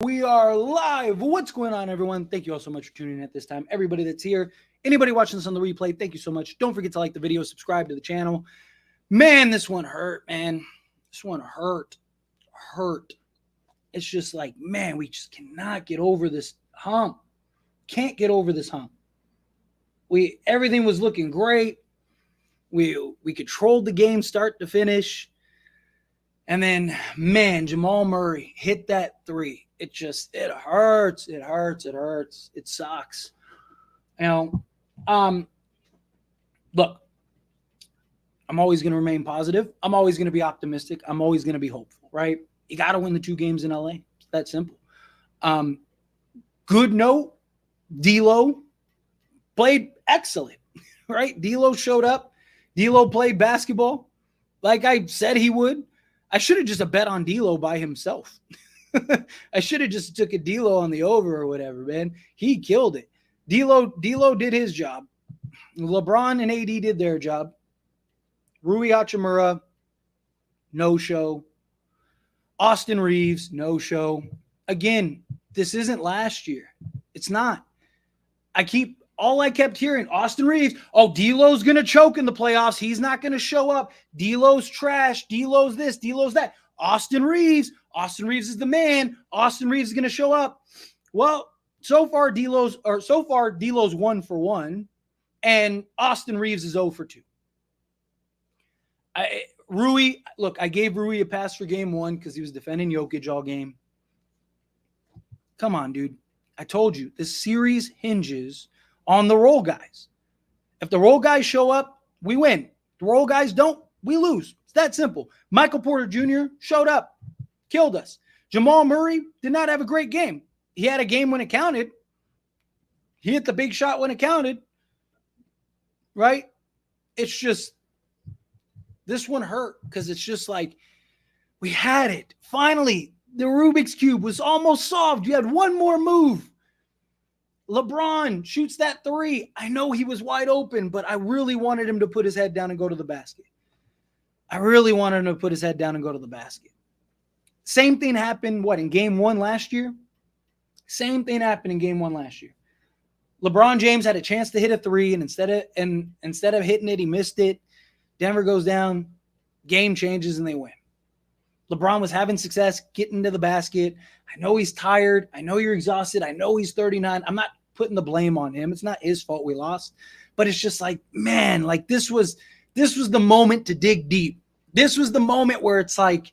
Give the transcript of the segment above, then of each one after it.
We are live. What's going on, everyone? Thank you all so much for tuning in at this time. Everybody that's here, anybody watching this on the replay, thank you so much. Don't forget to like the video, subscribe to the channel. Man, this one hurt, man. This one hurt. It's just like, man, we just cannot get over this hump. Can't get over this hump. Everything was looking great. We controlled the game start to finish. And then, man, Jamal Murray hit that three. It hurts. It sucks. Look, I'm always going to remain positive. I'm always going to be optimistic. I'm always going to be hopeful, right? You got to win the 2 games in LA. It's that simple. Good note, D'Lo played excellent, right? D'Lo showed up. D'Lo played basketball like I said he would. I should have just bet on D'Lo by himself. I should have just took a D'Lo on the over or whatever, man. He killed it. D'Lo did his job. LeBron and AD did their job. Rui Hachimura, no show. Austin Reeves, no show. Again, this isn't last year. It's not. All I kept hearing, Austin Reeves, oh, D'Lo's going to choke in the playoffs. He's not going to show up. D'Lo's trash. D'Lo's this. D'Lo's that. Austin Reeves is the man. Austin Reeves is going to show up. Well, so far D'Lo's 1 for 1, and Austin Reeves is 0 for 2. I gave Rui a pass for game 1 because he was defending Jokic all game. Come on, dude. I told you, this series hinges on the role guys. If the role guys show up, we win. The role guys don't, we lose. It's that simple. Michael Porter Jr. showed up, killed us. Jamal Murray did not have a great game. He had a game when it counted. He hit the big shot when it counted, right? It's just, this one hurt because it's just like, we had it. Finally, the Rubik's Cube was almost solved. You had one more move. LeBron shoots that 3. I know he was wide open, but I really wanted him to put his head down and go to the basket. Same thing happened, in game 1 last year? Same thing happened in game 1 last year. LeBron James had a chance to hit a 3, and instead of hitting it, he missed it. Denver goes down, game changes, and they win. LeBron was having success getting to the basket. I know he's tired. I know you're exhausted. I know he's 39. I'm not putting the blame on him. It's not his fault we lost. But it's just like, man, like this was the moment to dig deep. This was the moment where it's like,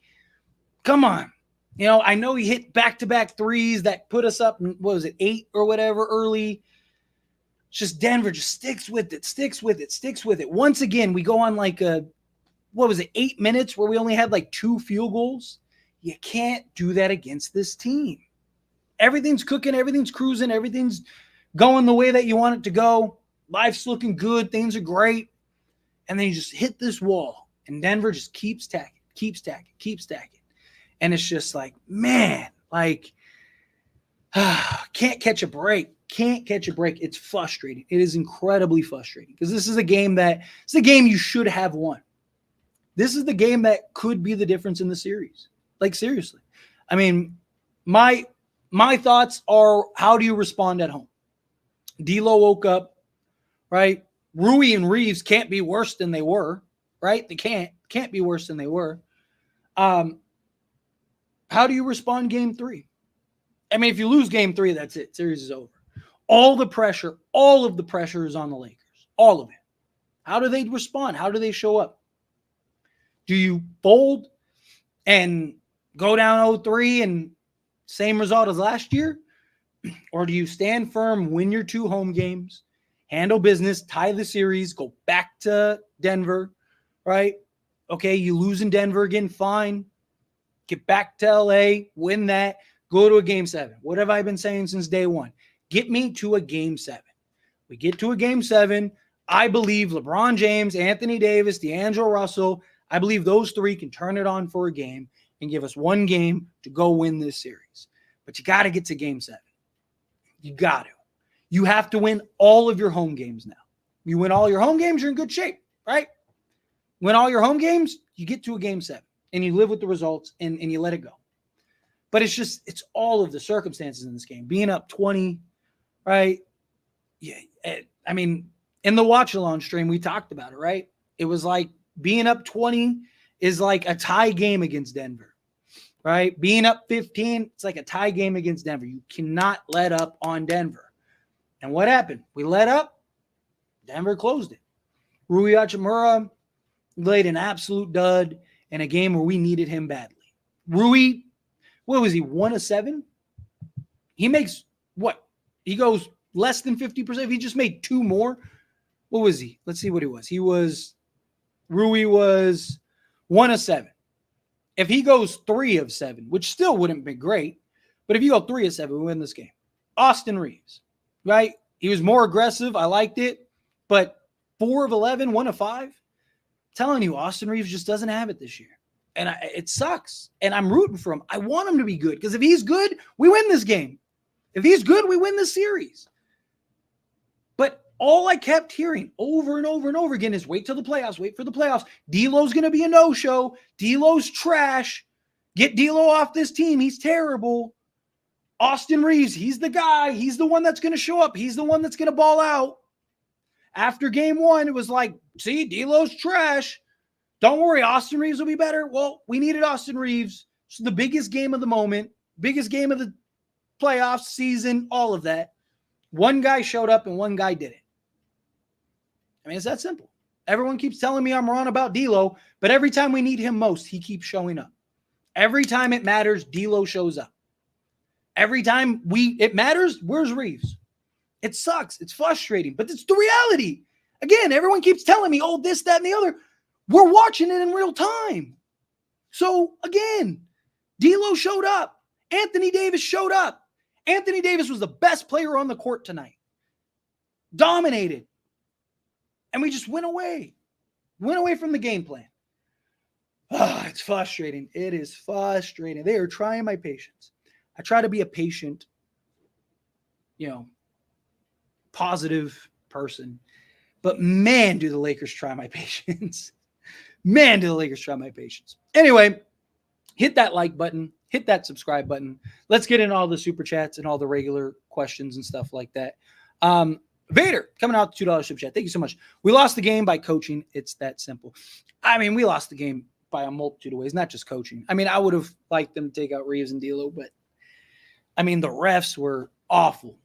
come on. I know he hit back-to-back threes that put us up, 8 or whatever early. It's just Denver just sticks with it. Once again, we go on like 8 minutes where we only had like 2 field goals? You can't do that against this team. Everything's cooking, everything's cruising, everything's going the way that you want it to go. Life's looking good, things are great. And then you just hit this wall, and Denver just keeps stacking. And it's just like, man, like, can't catch a break. It's frustrating. It is incredibly frustrating because this is a game you should have won. This is the game that could be the difference in the series. Like, seriously. I mean, my thoughts are, how do you respond at home? D'Lo woke up, right? Rui and Reeves can't be worse than they were, right? They can't be worse than they were. How do you respond game 3? I mean, if you lose game 3, that's it. Series is over. All of the pressure is on the Lakers. All of it. How do they respond? How do they show up? Do you fold and go down 0-3 and same result as last year? Or do you stand firm, win your 2 home games, handle business, tie the series, go back to Denver, right? Okay, you lose in Denver again, fine. Get back to LA, win that, go to a game 7. What have I been saying since day 1? Get me to a game 7. We get to a game 7. I believe LeBron James, Anthony Davis, D'Angelo Russell, I believe those 3 can turn it on for a game and give us 1 game to go win this series. But you got to get to game 7. You got to. You have to win all of your home games now. You win all your home games, you're in good shape, right? Win all your home games, you get to a game 7, and you live with the results, and you let it go. But it's all of the circumstances in this game. Being up 20, right? Yeah. I mean, in the watch-along stream, we talked about it, right? It was like being up 20 is like a tie game against Denver, right? Being up 15, it's like a tie game against Denver. You cannot let up on Denver. And what happened? We let up. Denver closed it. Rui Hachimura laid an absolute dud in a game where we needed him badly. Rui, what was he, 1 of 7? He makes what? He goes less than 50%. If he just made 2 more, what was he? Let's see what he was. Rui was 1 of 7. If he goes 3 of 7, which still wouldn't be great, but if you go 3 of 7, we win this game. Austin Reeves, right? He was more aggressive. I liked it. But 4 of 11, 1 of 5. Telling you, Austin Reeves just doesn't have it this year. And it sucks. And I'm rooting for him. I want him to be good because if he's good, we win this game. If he's good, we win the series. But all I kept hearing over and over and over again is wait till the playoffs, wait for the playoffs. D'Lo's going to be a no-show. D'Lo's trash. Get D'Lo off this team. He's terrible. Austin Reeves, he's the guy. He's the one that's going to show up. He's the one that's going to ball out. After game 1, it was like, see, D'Lo's trash. Don't worry, Austin Reeves will be better. Well, we needed Austin Reeves. It's the biggest game of the moment, biggest game of the playoffs, season, all of that. One guy showed up and one guy didn't. I mean, it's that simple. Everyone keeps telling me I'm wrong about D'Lo, but every time we need him most, he keeps showing up. Every time it matters, D'Lo shows up. Every time it matters, where's Reeves? It sucks. It's frustrating, but it's the reality. Again, everyone keeps telling me, oh, this, that, and the other. We're watching it in real time. So, again, D'Lo showed up. Anthony Davis showed up. Anthony Davis was the best player on the court tonight. Dominated. And we just went away. Went away from the game plan. It's frustrating. It is frustrating. They are trying my patience. I try to be a patient, positive person. But man, do the Lakers try my patience. Man, do the Lakers try my patience. Anyway, hit that like button. Hit that subscribe button. Let's get in all the super chats and all the regular questions and stuff like that. Vader coming out $2 super chat. Thank you so much. We lost the game by coaching. It's that simple. I mean, we lost the game by a multitude of ways, not just coaching. I mean, I would have liked them to take out Reeves and D'Lo, but I mean, the refs were awful.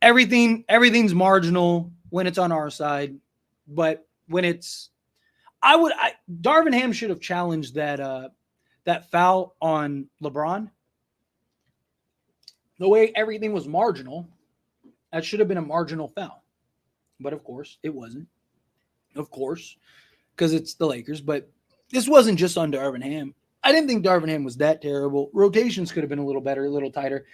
Everything's marginal when it's on our side, but when it's, Darvin Ham should have challenged that foul on LeBron. The way everything was marginal, that should have been a marginal foul. But of course, it wasn't. Of course, because it's the Lakers. But this wasn't just on Darvin Ham. I didn't think Darvin Ham was that terrible. Rotations could have been a little better, a little tighter.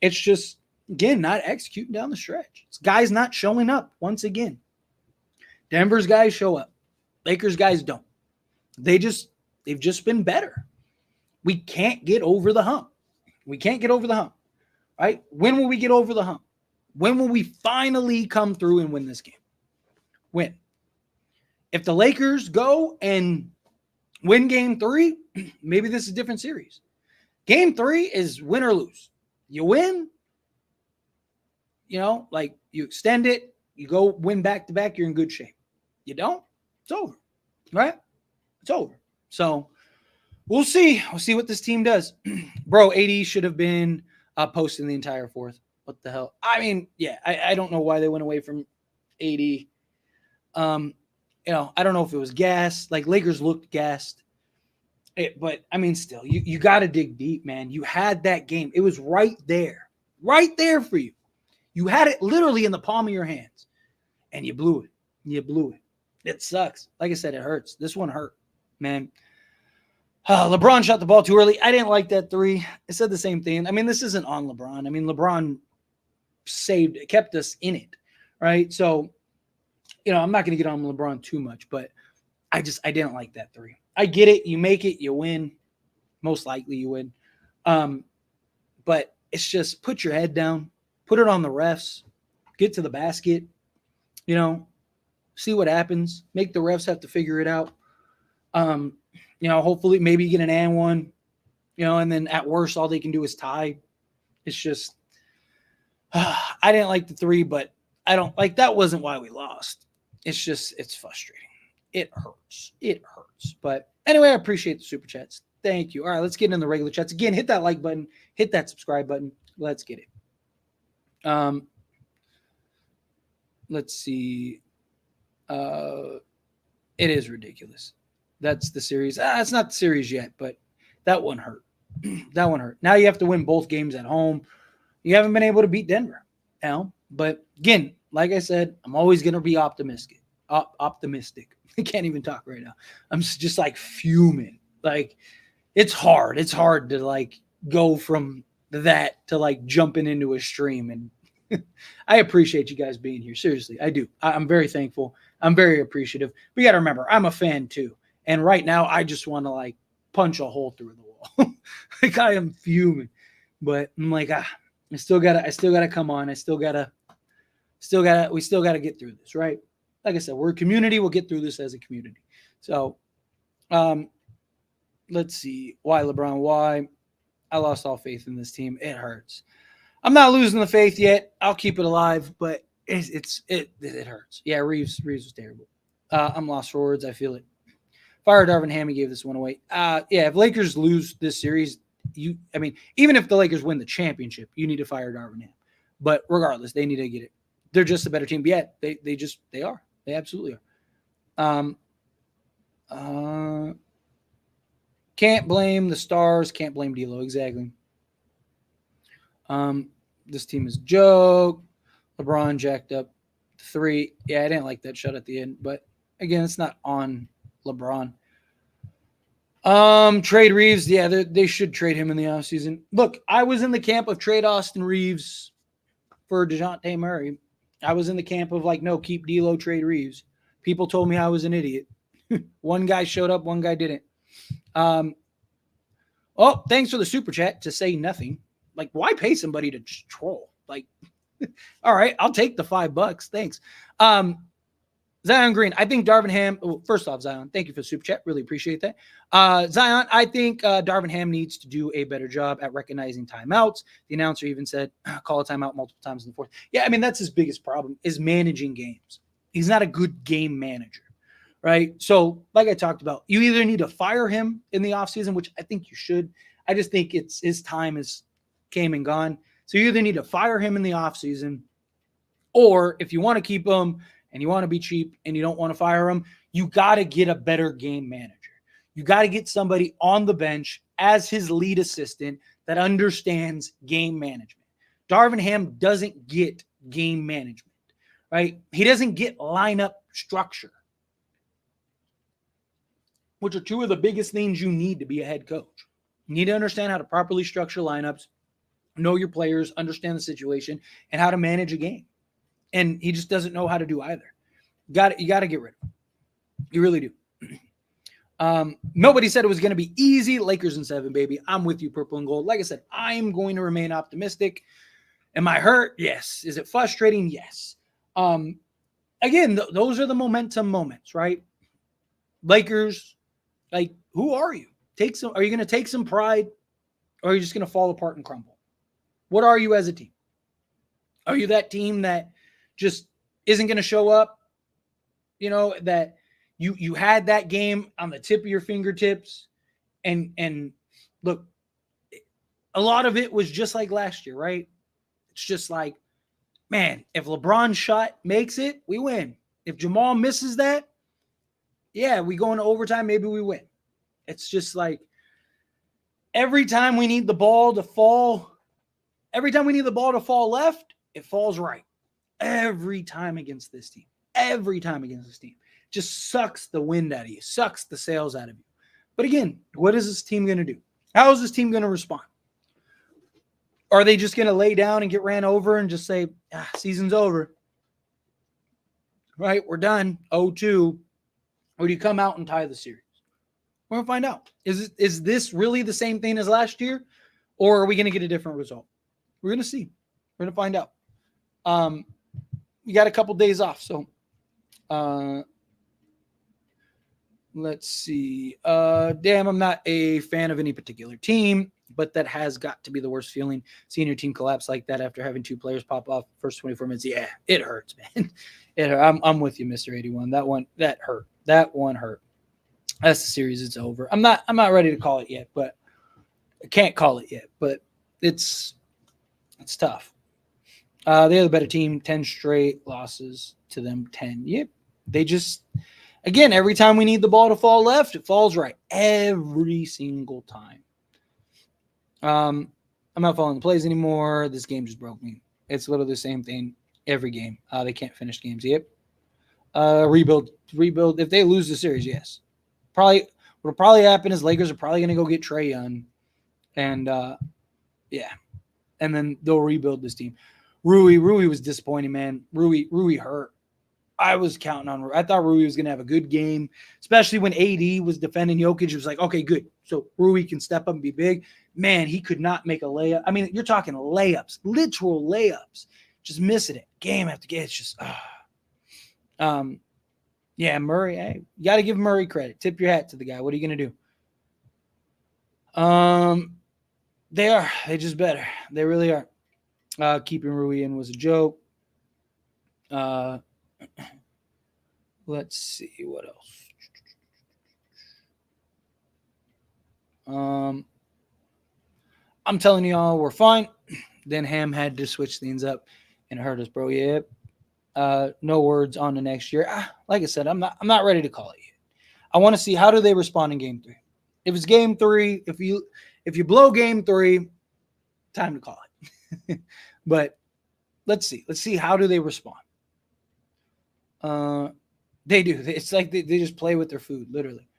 It's just, again, not executing down the stretch. It's guys not showing up once again. Denver's guys show up. Lakers guys don't. They've just been better. We can't get over the hump. We can't get over the hump. Right? When will we get over the hump? When will we finally come through and win this game? When? If the Lakers go and win game 3, maybe this is a different series. Game 3 is win or lose. You win, you extend it, you go win back-to-back, you're in good shape. You don't, it's over, right? It's over. So we'll see. We'll see what this team does. Bro, AD should have been posting the entire fourth. What the hell? I mean, yeah, I don't know why they went away from AD. I don't know if it was gas. Like, Lakers looked gassed. But, I mean, still, you got to dig deep, man. You had that game. It was right there for you. You had it literally in the palm of your hands, and you blew it. It sucks. Like I said, it hurts. This one hurt, man. LeBron shot the ball too early. I didn't like that 3. I said the same thing. I mean, this isn't on LeBron. I mean, LeBron saved it, kept us in it, right? So, I'm not going to get on LeBron too much, but I didn't like that 3. I get it. You make it, you win. Most likely you win. But it's just put your head down, put it on the refs, get to the basket, see what happens, make the refs have to figure it out. Hopefully maybe you get an and one, and then at worst, all they can do is tie. It's just, I didn't like the 3, but I don't like that. Wasn't why we lost. It's just, it's frustrating. It hurts. It hurts. But anyway, I appreciate the super chats. Thank you. All right, let's get in the regular chats. Again, hit that like button, hit that subscribe button. Let's get it. Let's see. It is ridiculous. That's the series. It's not the series yet, but that one hurt. That one hurt. Now you have to win both games at home. You haven't been able to beat Denver. But again, like I said, I'm always going to be optimistic. Optimistic. I can't even talk right now. I'm just like fuming. Like it's hard. It's hard to like go from that to like jumping into a stream. And I appreciate you guys being here. Seriously, I do. I'm very thankful. I'm very appreciative. But you got to remember, I'm a fan too. And right now, I just want to like punch a hole through the wall. Like I am fuming. But I'm like, I still gotta come on. We still gotta get through this, right? Like I said, we're a community. We'll get through this as a community. So, let's see. Why LeBron? Why? I lost all faith in this team. It hurts. I'm not losing the faith yet. I'll keep it alive, but it hurts. Yeah, Reeves was terrible. I'm lost for words. I feel it. Fire Darvin Ham. He gave this one away. If Lakers lose this series, even if the Lakers win the championship, you need to fire Darvin Ham. But regardless, they need to get it. They're just a better team. But yeah, they are. They absolutely are. Can't blame the stars. Can't blame D'Lo. Exactly. This team is a joke. LeBron jacked up 3. Yeah, I didn't like that shot at the end, but again, it's not on LeBron. Trade Reeves. Yeah, they should trade him in the offseason. Look, I was in the camp of trade Austin Reeves for DeJounte Murray. I was in the camp of like, no, keep D'Lo, trade Reeves. People told me I was an idiot. One guy showed up, one guy didn't. Thanks for the super chat to say nothing. Like, why pay somebody to just troll? Like, all right, I'll take the $5. Thanks. Zion Green, I think Darvin Ham. First off, Zion, thank you for the super chat. Really appreciate that. Zion, I think Darvin Ham needs to do a better job at recognizing timeouts. The announcer even said, call a timeout multiple times in the fourth. Yeah, that's his biggest problem is managing games. He's not a good game manager, right? So, like I talked about, you either need to fire him in the offseason, which I think you should. I just think his time came and gone. So you either need to fire him in the offseason, or if you want to keep him and you want to be cheap and you don't want to fire him, you got to get a better game manager. You got to get somebody on the bench as his lead assistant that understands game management. Darvin Ham doesn't get game management, right? He doesn't get lineup structure, which are 2 of the biggest things you need to be a head coach. You need to understand how to properly structure lineups, know your players, understand the situation, and how to manage a game. And he just doesn't know how to do either. You got to get rid of him. You really do. Nobody said it was going to be easy. Lakers in 7, baby. I'm with you, purple and gold. Like I said, I'm going to remain optimistic. Am I hurt? Yes. Is it frustrating? Yes. Again, those are the momentum moments, right? Lakers, like, who are you? Are you going to take some pride, or are you just going to fall apart and crumble? What are you as a team? Are you that team that just isn't going to show up? That you had that game on the tip of your fingertips, and look, a lot of it was just like last year, right? It's just like, man, if LeBron's shot makes it, we win. If Jamal misses that, yeah, we go into overtime, maybe we win. It's just like every time we need the ball to fall left, it falls right. Every time against this team. Just sucks the wind out of you, sucks the sails out of you. But again, what is this team going to do? How is this team going to respond? Are they just going to lay down and get ran over and just say, season's over? Right? We're done. 0-2. Or do you come out and tie the series? We're going to find out. Is this really the same thing as last year? Or are we going to get a different result? We're going to see. We're going to find out. We got a couple days off, so Let's see. Damn, I'm not a fan of any particular team, but that has got to be the worst feeling. Seeing your team collapse like that after having two players pop off first 24 minutes. Yeah, it hurts, man. It hurt. I'm with you, Mr. 81. That hurt. That one hurt. That's the series. It's over. I'm not ready to call it yet, but I can't call it yet. But it's tough. They're the better team. 10 straight losses to them. 10. Yep. They just, again, every time we need the ball to fall left, it falls right. Every single time. I'm not following the plays anymore. This game just broke me. It's literally the same thing every game. They can't finish games. Yep. Rebuild. If they lose the series, yes. What'll probably happen is Lakers are probably going to go get Trae Young. And, yeah. And then they'll rebuild this team. Rui was disappointing, man. Rui hurt. I was counting on Rui. I thought Rui was going to have a good game, especially when AD was defending Jokic. It was like, okay, good. So Rui can step up and be big. Man, he could not make a layup. I mean, you're talking layups, literal layups. Just missing it game after game. It's just, yeah, Murray. Hey, you got to give Murray credit. Tip your hat to the guy. What are you going to do? They just better. They really are. Keeping Rui in was a joke. Let's see what else. I'm telling y'all we're fine. Then Ham had to switch things up and it hurt us, bro. Yep. No words on the next year. Like I said, I'm not ready to call it yet. I want to see how do they respond in game 3. If it's game 3, if you blow game 3, time to call it. But let's see. Let's see how do they respond. They do. It's like they just play with their food, literally.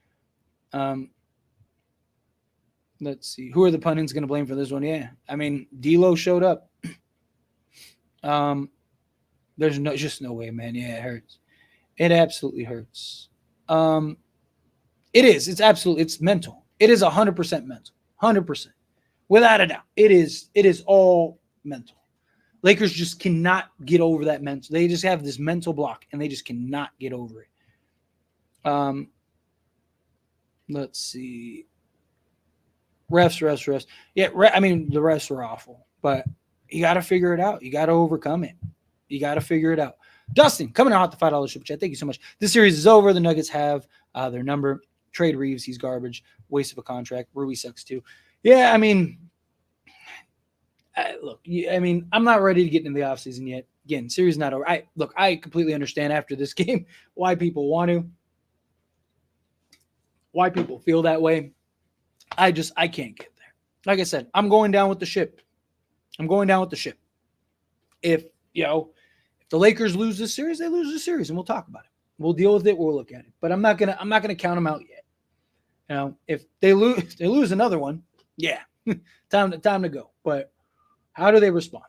Let's see. Who are the pundits going to blame for this one? Yeah. I mean, D'Lo showed up. There's just no way, man. Yeah, it hurts. It absolutely hurts. It is. It's mental. It is 100% mental. 100%. Without a doubt. It is all mental. Lakers just cannot get over that mental. They just have this mental block, and they just cannot get over it. Let's see. Refs. Yeah, I mean, the refs are awful, but you got to figure it out. You got to overcome it. You got to figure it out. Dustin, coming out the $5 super chat. Thank you so much. This series is over. The Nuggets have their number. Trade Reeves. He's garbage. Waste of a contract. Rui sucks too. Yeah, I mean, look, I mean, I'm not ready to get into the offseason yet. Again, series not over. I completely understand after this game why people want to, why people feel that way. I can't get there. Like I said, I'm going down with the ship. If the Lakers lose this series, they lose the series, and we'll talk about it. We'll deal with it. We'll look at it. But I'm not gonna count them out yet. If they lose another one, yeah, time to go. But how do they respond?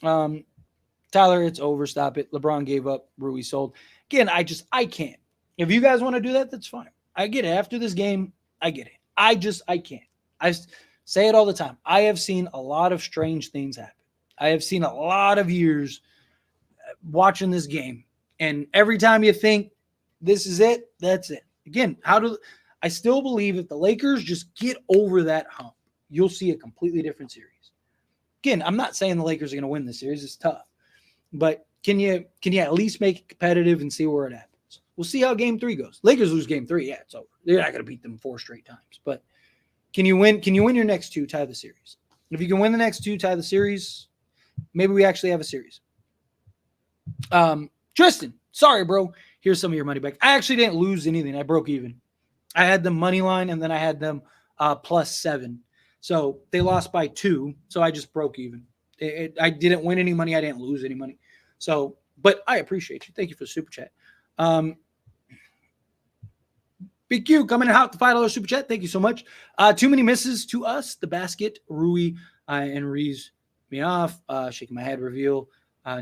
Tyler, it's over. Stop it. LeBron gave up. Rui sold. Again, I can't. If you guys want to do that, that's fine. I get it. After this game, I get it. I can't. I say it all the time. I have seen a lot of strange things happen. I have seen a lot of years watching this game. And every time you think this is it, that's it. Again, I still believe if the Lakers just get over that hump, you'll see a completely different series. Again, I'm not saying the Lakers are going to win this series. It's tough. But can you at least make it competitive and see where it happens? We'll see how game 3 goes. Lakers lose game 3, yeah, it's over. They're not going to beat them 4 straight times. But can you win your next 2, tie the series? If you can win the next 2, tie the series, maybe we actually have a series. Tristan, sorry, bro. Here's some of your money back. I actually didn't lose anything. I broke even. I had them money line, and then I had them +7. So they lost by 2, so I just broke even. I didn't win any money. I didn't lose any money. So, but I appreciate you. Thank you for the super chat. Big Q coming out the $5 super chat. Thank you so much. Too many misses to us. The basket, Rui and Reeves me off. Shaking my head. Reveal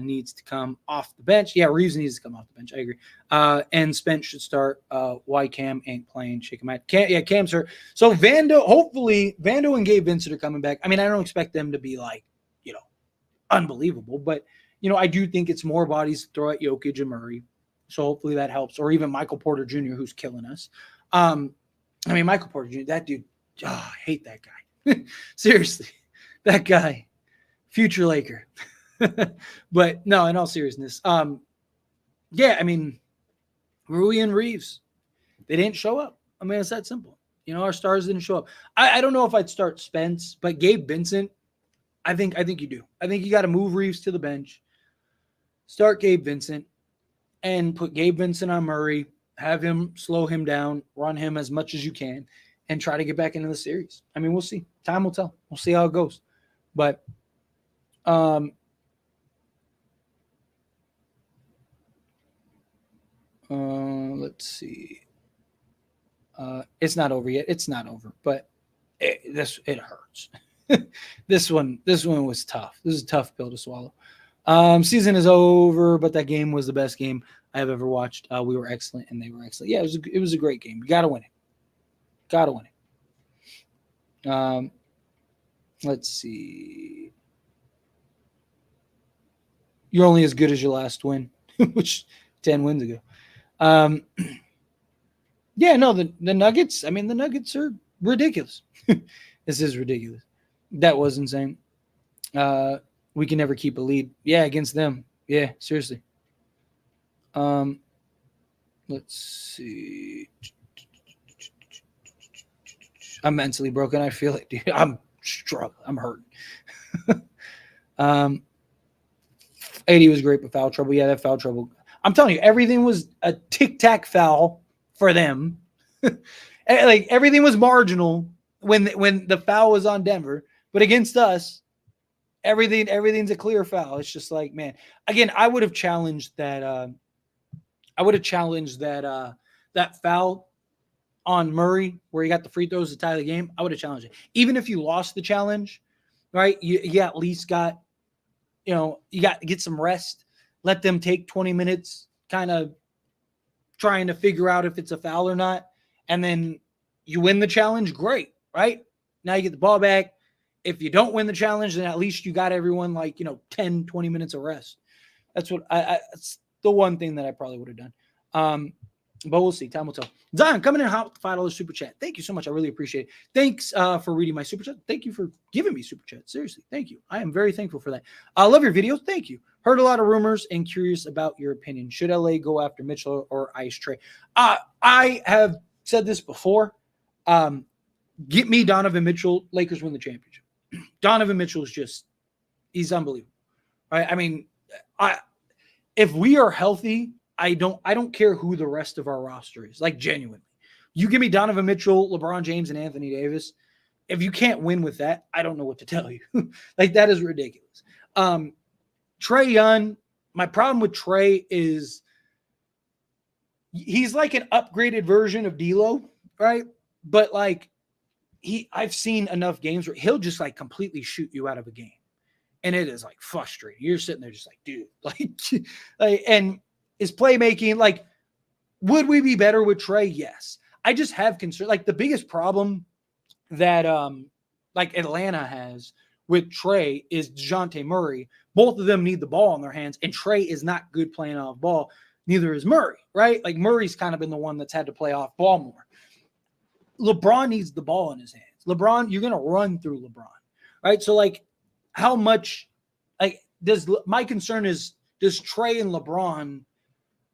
needs to come off the bench. Yeah, Reeves needs to come off the bench. I agree. And Spence should start. Why Cam ain't playing? Shaking my head. Cam's hurt. So hopefully Vando and Gabe Vincent are coming back. I mean, I don't expect them to be like, unbelievable, but I do think it's more bodies to throw at Jokic and Murray. So hopefully that helps. Or even Michael Porter Jr., who's killing us. Michael Porter Jr., that dude, I hate that guy. Seriously, that guy, future Laker. But no, in all seriousness, Rui and Reeves, they didn't show up. It's that simple. Our stars didn't show up. I don't know if I'd start Spence, but Gabe Vincent, I think you do. I think you got to move Reeves to the bench, start Gabe Vincent, and put Gabe Vincent on Murray, have him slow him down, run him as much as you can, and try to get back into the series. We'll see. Time will tell. We'll see how it goes. But let's see. It's not over yet. It's not over, but it hurts. This one was tough. This is a tough pill to swallow. Season is over, but that game was the best game I have ever watched. We were excellent, and they were excellent. Yeah, it was a great game. You got to win it. Got to win it. Let's see. You're only as good as your last win, which 10 wins ago. Yeah, no, the Nuggets, the Nuggets are ridiculous. This is ridiculous. That was insane. We can never keep a lead. Yeah, against them. Yeah, seriously. Let's see. I'm mentally broken. I feel it, dude. I'm struggling. I'm hurting. 80 was great, but foul trouble. Yeah, that foul trouble. I'm telling you, everything was a tic-tac foul for them. Like everything was marginal when the foul was on Denver, but against us, everything's a clear foul. It's just like, man. Again, I would have challenged that. That foul on Murray where he got the free throws to tie the game. I would have challenged it. Even if you lost the challenge, right? You at least got, you got to get some rest. Let them take 20 minutes, kind of trying to figure out if it's a foul or not. And then you win the challenge, great, right? Now you get the ball back. If you don't win the challenge, then at least you got everyone 10, 20 minutes of rest. That's what it's the one thing that I probably would have done. But we'll see. Time will tell. Zion coming in hot with the $5 super chat. Thank you so much. I really appreciate it. Thanks for reading my super chat. Thank you for giving me super chat. Seriously. Thank you. I am very thankful for that. I love your videos. Thank you. Heard a lot of rumors and curious about your opinion. Should LA go after Mitchell or Ice Trey? I have said this before. Get me Donovan Mitchell. Lakers win the championship. Donovan Mitchell is he's unbelievable. Right? If we are healthy, I don't care who the rest of our roster is. Genuinely. You give me Donovan Mitchell, LeBron James, and Anthony Davis. If you can't win with that, I don't know what to tell you. That is ridiculous. Trae Young, my problem with Trae is he's like an upgraded version of D'Lo, right? But I've seen enough games where he'll just completely shoot you out of a game. And it is frustrating. You're sitting there just dude, and his playmaking, would we be better with Trae? Yes. I just have concern. The biggest problem that Atlanta has with Trae is DeJounte Murray. Both of them need the ball in their hands, and Trae is not good playing off ball. Neither is Murray, right? Murray's kind of been the one that's had to play off ball more. LeBron needs the ball in his hands. LeBron, you're going to run through LeBron, right? So, how much, my concern is, does Trae and LeBron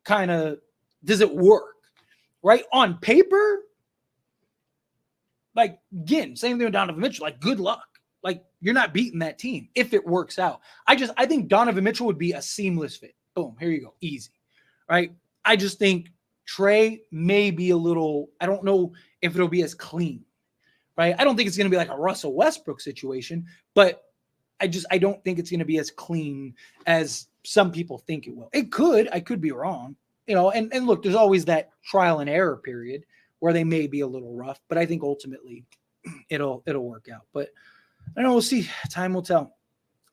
does it work, right? On paper, again, same thing with Donovan Mitchell, good luck. You're not beating that team if it works out. I think Donovan Mitchell would be a seamless fit. Boom, here you go, easy, right? I just think Trae may be a little, I don't know if it'll be as clean, right? I don't think it's going to be a Russell Westbrook situation, but I don't think it's going to be as clean as some people think it will. It could. I could be wrong. And look, there's always that trial and error period where they may be a little rough, but I think ultimately it'll work out. But I don't know. We'll see. Time will tell.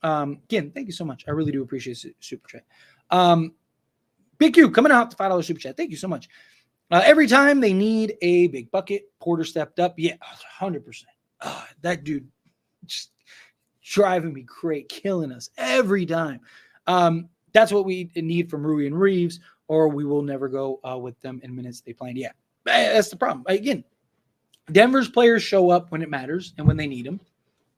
Again, thank you so much. I really do appreciate super chat. Big Q coming out the $5 super chat. Thank you so much. Every time they need a big bucket, Porter stepped up. Yeah, 100%. That dude just driving me crazy, killing us every time. That's what we need from Rui and Reeves, or we will never go with them in minutes they planned. Yeah, that's the problem. Again, Denver's players show up when it matters and when they need them.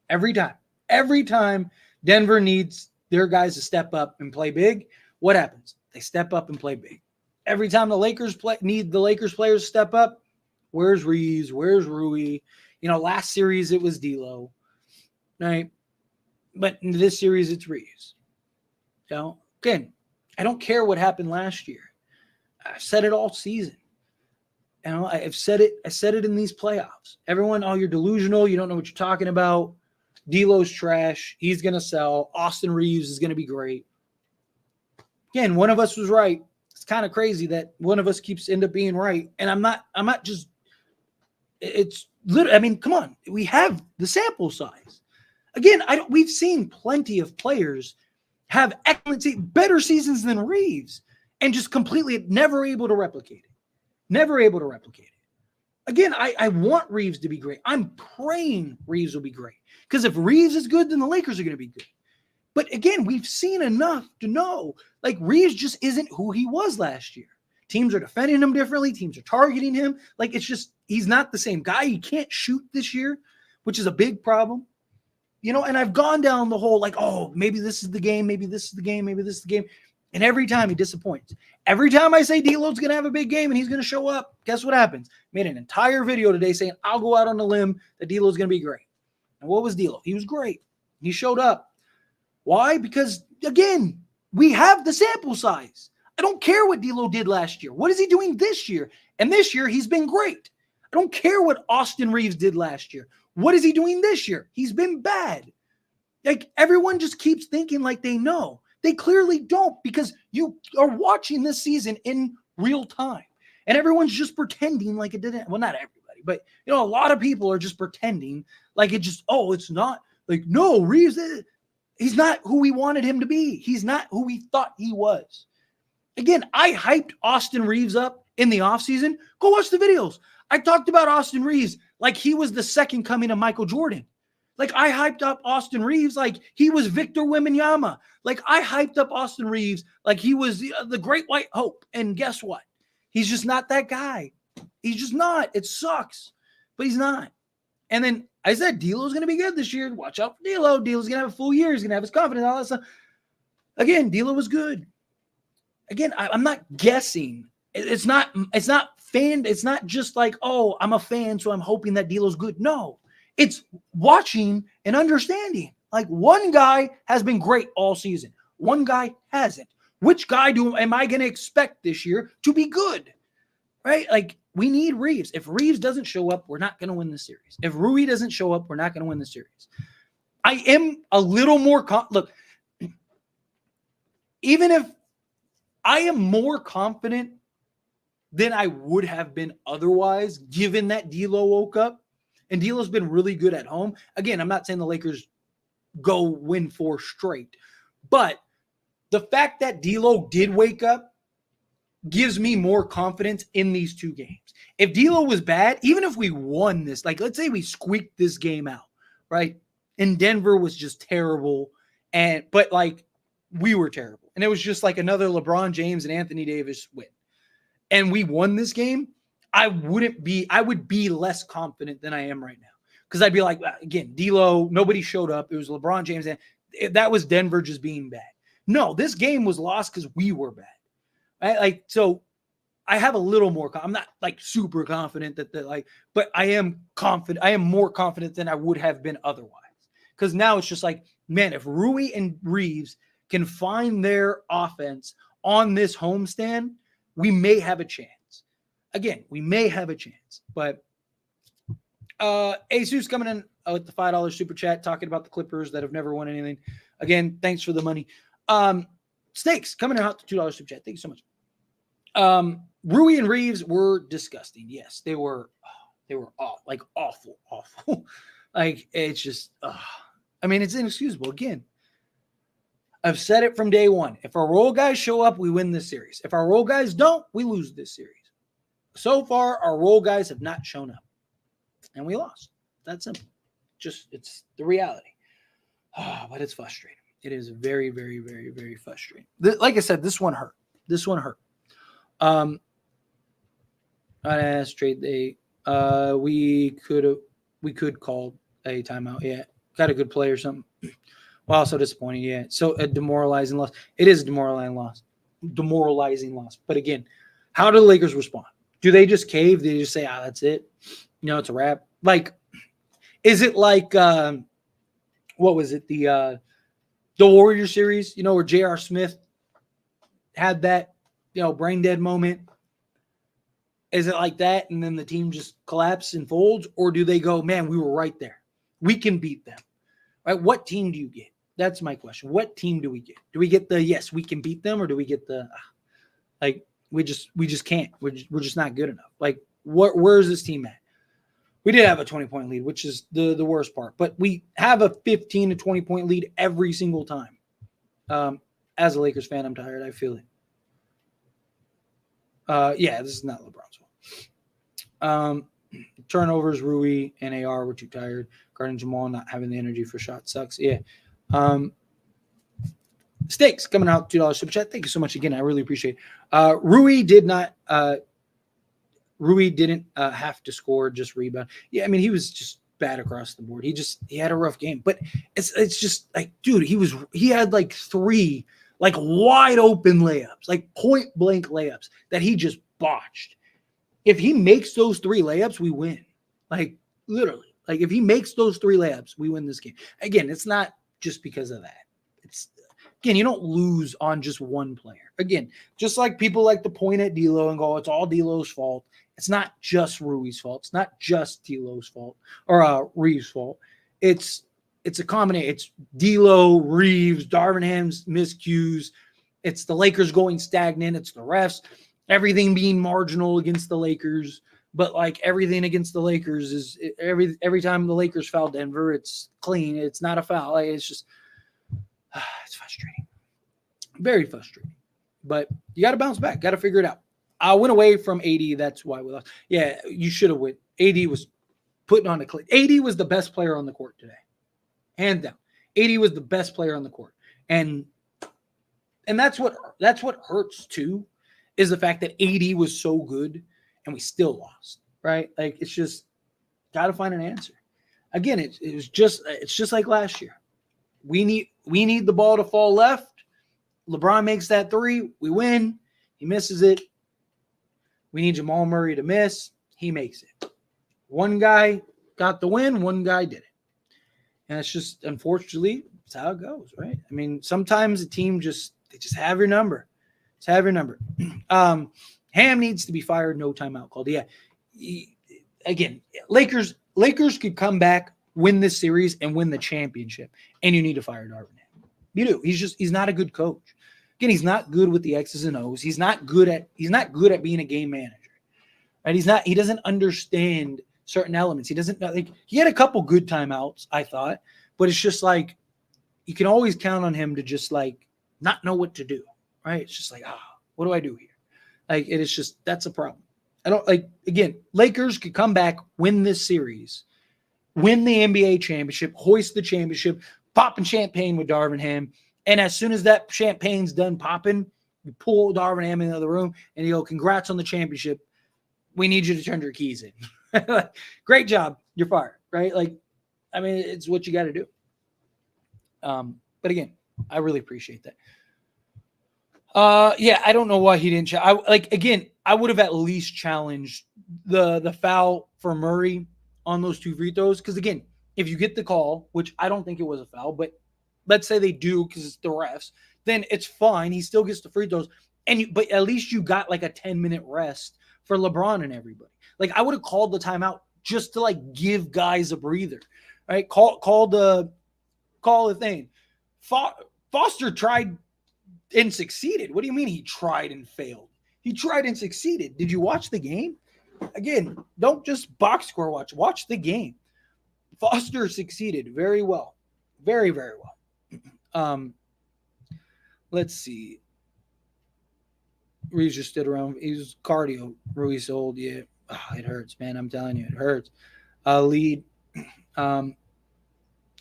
Every time. Every time Denver needs their guys to step up and play big, what happens? They step up and play big. Every time the Lakers need the Lakers players to step up, where's Reeves? Where's Rui? Last series it was D'Lo, right? But in this series it's Reeves. Again, I don't care what happened last year. I've said it all season. I've said it. I said it in these playoffs. Everyone, you're delusional. You don't know what you're talking about. D'Lo's trash. He's going to sell. Austin Reeves is going to be great. Again, one of us was right. It's kind of crazy that one of us end up being right. And I'm not just, it's literally, come on. We have the sample size. Again, we've seen plenty of players have excellent, better seasons than Reeves and just completely never able to replicate it. Never able to replicate it. Again, I want Reeves to be great. I'm praying Reeves will be great. Because if Reeves is good, then the Lakers are going to be good. But again, we've seen enough to know, Reeves just isn't who he was last year. Teams are defending him differently. Teams are targeting him. It's just, he's not the same guy. He can't shoot this year, which is a big problem. And I've gone down the whole, maybe this is the game. Maybe this is the game. Maybe this is the game. And every time he disappoints. Every time I say D'Lo's going to have a big game and he's going to show up, guess what happens? Made an entire video today saying I'll go out on a limb that D'Lo's going to be great. And what was D'Lo? He was great. He showed up. Why? Because, again, we have the sample size. I don't care what D'Lo did last year. What is he doing this year? And this year, he's been great. I don't care what Austin Reeves did last year. What is he doing this year? He's been bad. Everyone just keeps thinking they know. They clearly don't, because you are watching this season in real time. And everyone's just pretending like it didn't. Well, not everybody, but, a lot of people are just pretending it's not. No, Reeves, he's not who we wanted him to be. He's not who we thought he was. Again, I hyped Austin Reeves up in the offseason. Go watch the videos. I talked about Austin Reeves like he was the second coming of Michael Jordan. I hyped up Austin Reeves like he was Victor Wembanyama. I hyped up Austin Reeves like he was the great white hope. And guess what? He's just not that guy. He's just not. It sucks, but he's not. And then I said D'Lo's going to be good this year. Watch out for D'Lo. D'Lo's going to have a full year. He's going to have his confidence, all that stuff. Again, D'Lo was good. Again, I'm not guessing. It's not fan. It's not just I'm a fan, so I'm hoping that D'Lo's good. No. It's watching and understanding. One guy has been great all season. One guy hasn't. Which guy am I going to expect this year to be good? Right? We need Reeves. If Reeves doesn't show up, we're not going to win the series. If Rui doesn't show up, we're not going to win the series. I am a little more look, even if I am more confident than I would have been otherwise, given that D'Lo woke up. And D'Lo's been really good at home. Again, I'm not saying the Lakers go win 4 straight. But the fact that D'Lo did wake up gives me more confidence in these 2 games. If D'Lo was bad, even if we won this, let's say we squeaked this game out, right? And Denver was just terrible. But we were terrible. And it was just another LeBron James and Anthony Davis win. And we won this game. I would be less confident than I am right now. Because I'd be again, D'Lo, nobody showed up. It was LeBron James. And that was Denver just being bad. No, this game was lost because we were bad. Right? So I have a little more, I'm not super confident but I am confident. I am more confident than I would have been otherwise. Because now it's just man, if Rui and Reeves can find their offense on this homestand, we may have a chance. Again, we may have a chance, but Asus coming in with the $5 super chat, talking about the Clippers that have never won anything. Again, thanks for the money. Snakes coming in hot, the $2 super chat. Thank you so much. Rui and Reeves were disgusting. Yes, they were awful. It's just, it's inexcusable. Again, I've said it from day one. If our role guys show up, we win this series. If our role guys don't, we lose this series. So far, our role guys have not shown up. And we lost. That's simple. It's the reality. But it's frustrating. It is very, very, very, very frustrating. Like I said, this one hurt. I asked trade they we could call a timeout. Yeah, got a good play or something. Well, also disappointing. Yeah, so a demoralizing loss. It is a demoralizing loss. Demoralizing loss. But again, how do the Lakers respond? Do they just cave? Do they just say, "Ah, that's it"? It's a wrap. Like, is it like what was it the Warrior series? Where J.R. Smith had that brain dead moment. Is it like that, and then the team just collapses and folds, or do they go, man, we were right there, we can beat them? Right? What team do you get? That's my question. What team do we get? Do we get the yes, we can beat them, or do we get the like we just can't? We're just not good enough. Like where is this team at? We did have a 20-point lead, which is the worst part, but we have a 15 to 20-point lead every single time. As a Lakers fan, I'm tired. I feel it. Yeah, this is not LeBron's fault. Turnovers, Rui and AR were too tired. Guarding Jamal, not having the energy for shots sucks. Yeah. Stakes coming out, $2 super chat. Thank you so much again. I really appreciate it. Rui didn't have to score, just rebound. Yeah, I mean, he was just bad across the board. He had a rough game. But it's just like, dude, he had like 3 like wide open layups, like point blank layups that he just botched. If he makes those 3 layups, we win. Like literally. Like if he makes those 3 layups, we win this game. Again, it's not just because of that. Again, you don't lose on just one player. Again, just like people like to point at D'Lo and go, it's all D'Lo's fault. It's not just Rui's fault. It's not just D'Lo's fault or Reeves' fault. It's a combination. It's D'Lo, Reeves, Darvin Ham's miscues. It's the Lakers going stagnant. It's the refs. Everything being marginal against the Lakers. But like everything against the Lakers is every time the Lakers foul Denver, it's clean. It's not a foul. Like, it's just it's frustrating. Very frustrating. But you got to bounce back. Got to figure it out. I went away from AD. That's why we lost. Yeah, you should have went. AD was putting on a clip. AD was the best player on the court today. Hands down. AD was the best player on the court. And that's what hurts too, is the fact that AD was so good and we still lost. Right? Like it's just got to find an answer. Again, it's just like last year. We need the ball to fall left. LeBron makes that 3. We win. He misses it. We need Jamal Murray to miss. He makes it. One guy got the win. One guy didn't. And it's just, unfortunately, it's how it goes, right? I mean, sometimes a team they just have your number. Just have your number. Ham needs to be fired. No timeout called. Yeah. Again, Lakers could come back, win this series, and win the championship. And you need to fire Darvin Ham. You do. He's not a good coach. Again, he's not good with the X's and O's. He's not good at being a game manager. Right? He doesn't understand certain elements. He doesn't like he had a couple good timeouts, I thought, but it's just like you can always count on him to just like not know what to do. Right? It's just like, what do I do here? Like it is just that's a problem. I don't like again, Lakers could come back, win this series, win the NBA championship, hoist the championship, popping champagne with Darvin Ham. And as soon as that champagne's done popping, you pull Darvin Ham in the other room and you go, congrats on the championship. We need you to turn your keys in. Great job. You're fired, right? Like, I mean, it's what you got to do. But again, I really appreciate that. Yeah, I don't know why he didn't. I would have at least challenged the foul for Murray on those 2 free throws. Because again, if you get the call, which I don't think it was a foul, but let's say they do because it's the refs, then it's fine. He still gets the free throws. But at least you got like a 10-minute rest for LeBron and everybody. Like I would have called the timeout just to like give guys a breather, right? Call the thing. Foster tried and succeeded. What do you mean he tried and failed? He tried and succeeded. Did you watch the game? Again, don't just box score watch. Watch the game. Foster succeeded very well. Very, very well. Let's see. Reeves just stood around. He was cardio. Rui's old. Yeah. It hurts, man. I'm telling you, it hurts. Lead. Ham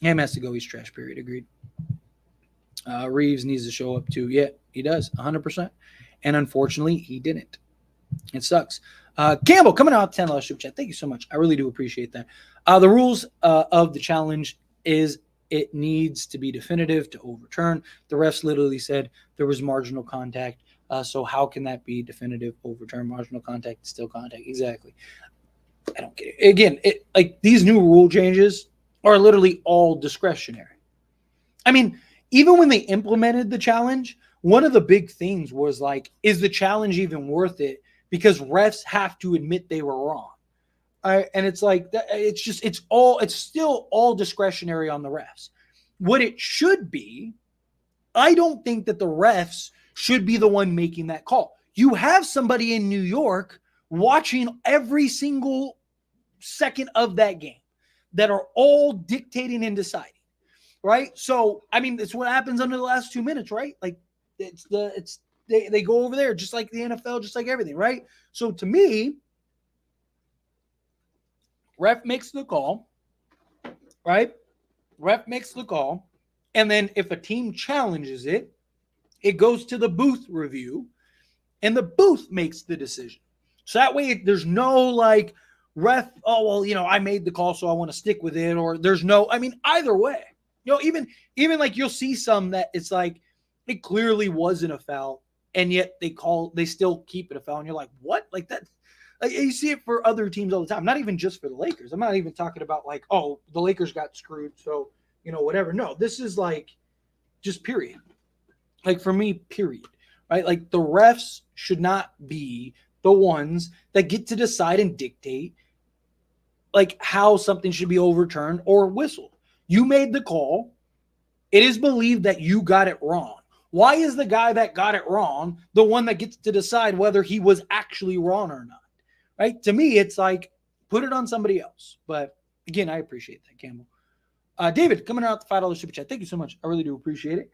has to go. He's trash, period. Agreed. Reeves needs to show up too. Yeah, he does. 100%. And unfortunately, he didn't. It sucks. Campbell coming out $10 super chat. Thank you so much. I really do appreciate that. The rules of the challenge is it needs to be definitive to overturn. The refs literally said there was marginal contact. So how can that be definitive overturn? Marginal contact is still contact. Exactly. I don't get it. Again, like these new rule changes are literally all discretionary. I mean, even when they implemented the challenge, one of the big things was like, is the challenge even worth it? Because refs have to admit they were wrong. And it's like, it's still all discretionary on the refs. What it should be, I don't think that the refs should be the one making that call. You have somebody in New York watching every single second of that game that are all dictating and deciding, right? So, I mean, it's what happens under the last 2 minutes, right? Like they go over there just like the NFL, just like everything, right? So to me, ref makes the call, right? Ref makes the call. And then if a team challenges it, it goes to the booth review and the booth makes the decision. So that way there's no like ref, oh, well, you know, I made the call, so I want to stick with it. Or there's no, I mean, either way, you know, even like you'll see some that it's like, it clearly wasn't a foul. And yet they still keep it a foul. And you're like, what? Like that, like you see it for other teams all the time, not even just for the Lakers. I'm not even talking about like, oh, the Lakers got screwed. So, you know, whatever. No, this is like just period. Like for me, period. Right? Like the refs should not be the ones that get to decide and dictate like how something should be overturned or whistled. You made the call. It is believed that you got it wrong. Why is the guy that got it wrong the one that gets to decide whether he was actually wrong or not? Right? To me, it's like, put it on somebody else. But again, I appreciate that, Campbell. David, coming out the $5 super chat. Thank you so much. I really do appreciate it.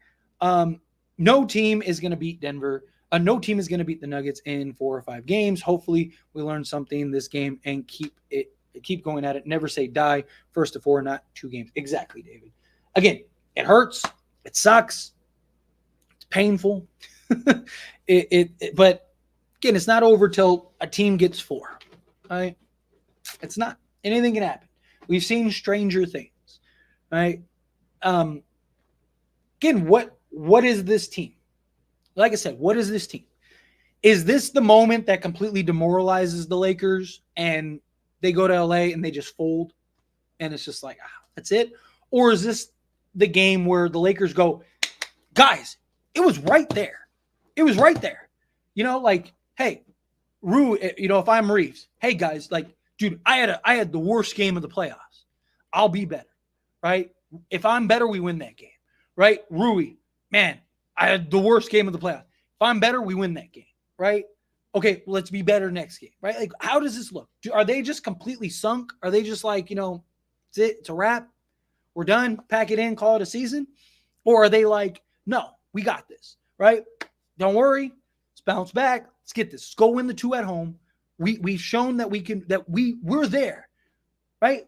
No team is going to beat Denver. No team is going to beat the Nuggets in 4 or 5 games. Hopefully, we learn something this game and keep going at it. Never say die. First to 4, not 2 games. Exactly, David. Again, it hurts. It sucks. It's painful. But again, it's not over till a team gets 4. Right? It's not. Anything can happen. We've seen stranger things. Right? Again, what is this team? Like I said, what is this team? Is this the moment that completely demoralizes the Lakers and they go to LA and they just fold and it's just like, that's it? Or is this the game where the Lakers go, guys, it was right there. It was right there. You know, like, hey, if I'm Reeves, hey guys, like, dude, I had the worst game of the playoffs. I'll be better, right? If I'm better, we win that game, right? Rui, man, I had the worst game of the playoffs. If I'm better, we win that game, right? Okay, well, let's be better next game, right? Like, how does this look? Are they just completely sunk? Are they just like, it's it, it's a wrap, we're done, pack it in, call it a season? Or are they like, no, we got this, right? Don't worry, let's bounce back, let's get this. Let's go win the 2 at home. We've shown that we're there, right?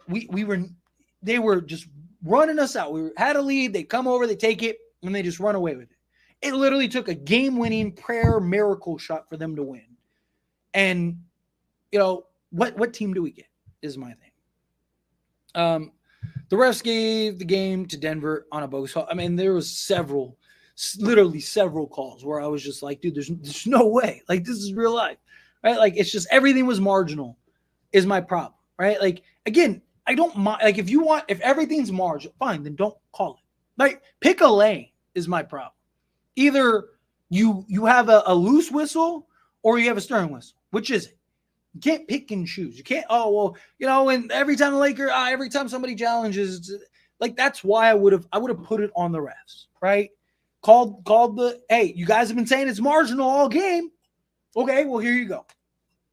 They were just running us out. We had a lead, they come over, they take it, and they just run away with it. It literally took a game-winning prayer miracle shot for them to win. And, what team do we get is my thing. The refs gave the game to Denver on a bogus call. I mean, there was literally several calls where I was just like, dude, there's no way. Like, this is real life, right? Like, it's just everything was marginal is my problem, right? Like, again, I don't mind. Like, if everything's marginal, fine, then don't call it. Like, pick a lane is my problem. Either you have a loose whistle or you have a stern whistle. Which is it? You can't pick and choose. You can't, and every time every time somebody challenges, like, that's why I would have put it on the refs, right? Called hey, you guys have been saying it's marginal all game. Okay, well, here you go.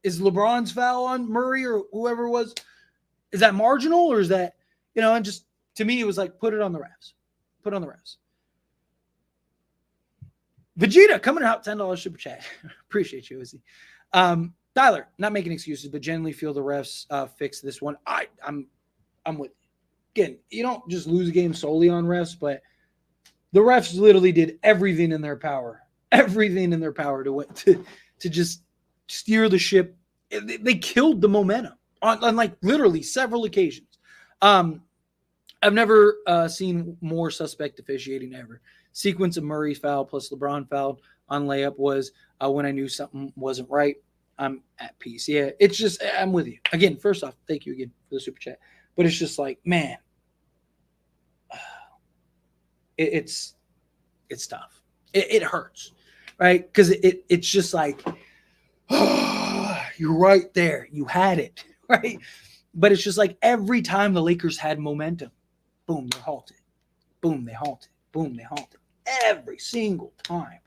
Is LeBron's foul on Murray or whoever it was, is that marginal or is that, and just, to me, it was like, put it on the refs. Put it on the refs. Vegeta coming out, $10 super chat. Appreciate you, Izzy. Tyler, not making excuses, but generally feel the refs fix this one. I'm with you. Again, you don't just lose a game solely on refs, but the refs literally did everything in their power to just steer the ship. They killed the momentum on like literally several occasions. I've never seen more suspect officiating ever. Sequence of Murray's foul plus LeBron foul on layup was when I knew something wasn't right. I'm at peace. Yeah, it's just, I'm with you. Again, first off, thank you again for the super chat. But it's just like, man, it's tough. It hurts, right? Because it's just like, oh, you're right there. You had it, right? But it's just like every time the Lakers had momentum, boom, they're halted. Boom, they halted. Boom, they halted. Every single time.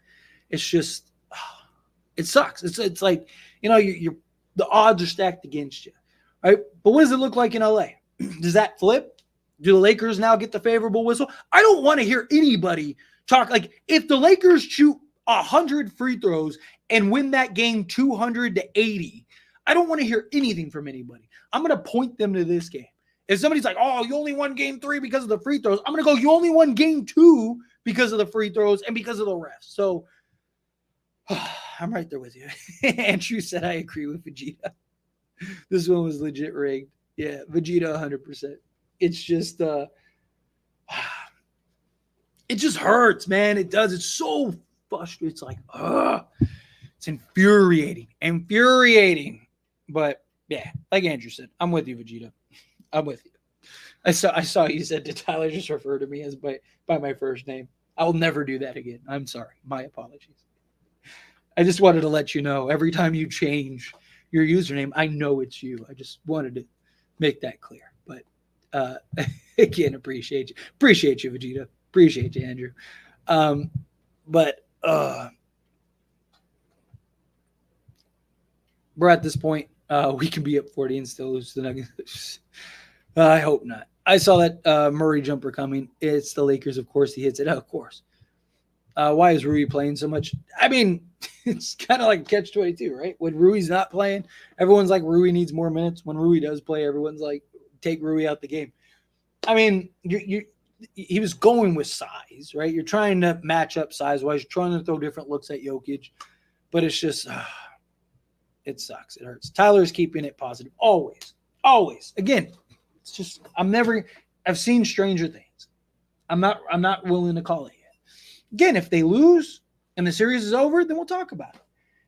It's just, it sucks. It's like, you're the odds are stacked against you, right? But what does it look like in LA? Does that flip? Do the Lakers now get the favorable whistle? I don't want to hear anybody talk like if the Lakers shoot 100 free throws and win that game 200-80. I don't want to hear anything from anybody. I'm going to point them to this game. If somebody's like, oh, you only won game 3 because of the free throws, I'm going to go, you only won game 2 because of the free throws and because of the refs. So I'm right there with you. Andrew said, I agree with Vegeta. This one was legit rigged. Yeah, Vegeta 100%. It's just, it just hurts, man. It does. It's so frustrating. It's like, it's infuriating. But yeah, like Andrew said, I'm with you, Vegeta. I'm with you. I saw you said to Tyler, just refer to me as by my first name. I will never do that again. I'm sorry. My apologies. I just wanted to let you know every time you change your username, I know it's you. I just wanted to make that clear. But again, appreciate you. Appreciate you, Vegeta. Appreciate you, Andrew. But we're at this point. We can be up 40 and still lose the Nuggets. I hope not. I saw that Murray jumper coming. It's the Lakers, of course. He hits it. Of course. Why is Rui playing so much? I mean, it's kind of like catch-22, right? When Rui's not playing, everyone's like, Rui needs more minutes. When Rui does play, everyone's like, take Rui out the game. I mean, he was going with size, right? You're trying to match up size-wise. You're trying to throw different looks at Jokic. But it's just, it sucks. It hurts. Tyler's keeping it positive. Always. Always. Again, it's just, I've seen stranger things. I'm not willing to call it yet. Again, if they lose and the series is over, then we'll talk about it.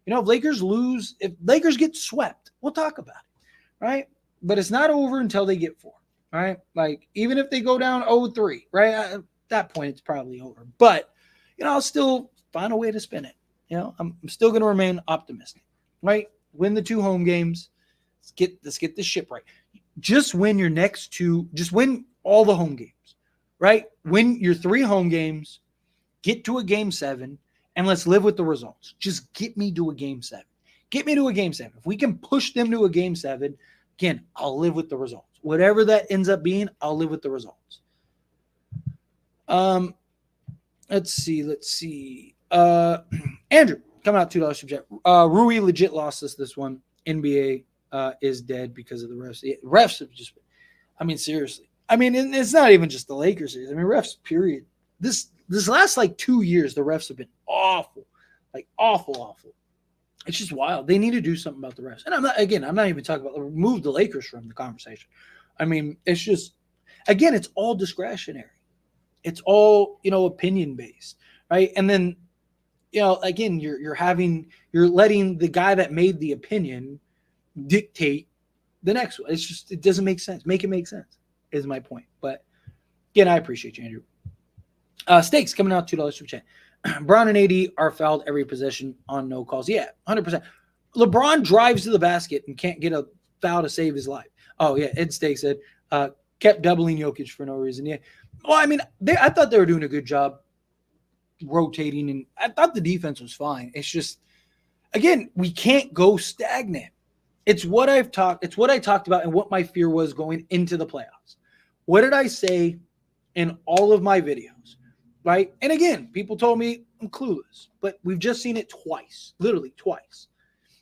If Lakers lose, if Lakers get swept, we'll talk about it, right? But it's not over until they get 4, right? Like, even if they go down 0-3, right? At that point, it's probably over. But, I'll still find a way to spin it. I'm still going to remain optimistic, right? Win the 2 home games. Let's get this ship right. Just win your next 2. Just win all the home games, right? Win your 3 home games. Get to a game 7, and let's live with the results. Just get me to a game 7. Get me to a game 7. If we can push them to a game 7, again, I'll live with the results. Whatever that ends up being, I'll live with the results. Let's see. Andrew, coming out $2 subject. Rui legit lost us this one. NBA is dead because of the refs. The refs have just, seriously. It's not even just the Lakers series. Refs, period. This last 2 years, the refs have been awful, awful. It's just wild. They need to do something about the refs. And I'm not even talking about remove the Lakers from the conversation. It's just, again, it's all discretionary. It's all, opinion based, right? And then, again, you're letting the guy that made the opinion dictate the next one. It's just, it doesn't make sense. Make it make sense is my point. But again, I appreciate you, Andrew. Stakes coming out $2 super chat. Bron and AD are fouled every possession on no calls. Yeah, 100%. LeBron drives to the basket and can't get a foul to save his life. Oh yeah, Ed Stakes said kept doubling Jokic for no reason. Yeah, well, I thought they were doing a good job rotating, and I thought the defense was fine. It's just, again, we can't go stagnant. It's what I talked about and what my fear was going into the playoffs. What did I say in all of my videos? Right? And again, people told me I'm clueless, but we've just seen it twice, literally twice.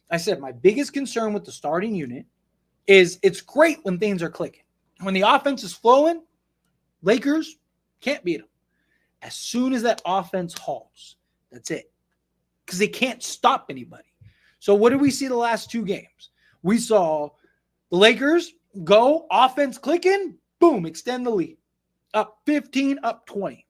I said my biggest concern with the starting unit is it's great when things are clicking. When the offense is flowing, Lakers can't beat them. As soon as that offense halts, that's it. Because they can't stop anybody. So what did we see the last two games? We saw the Lakers go, offense clicking, boom, extend the lead. Up 15, up 20.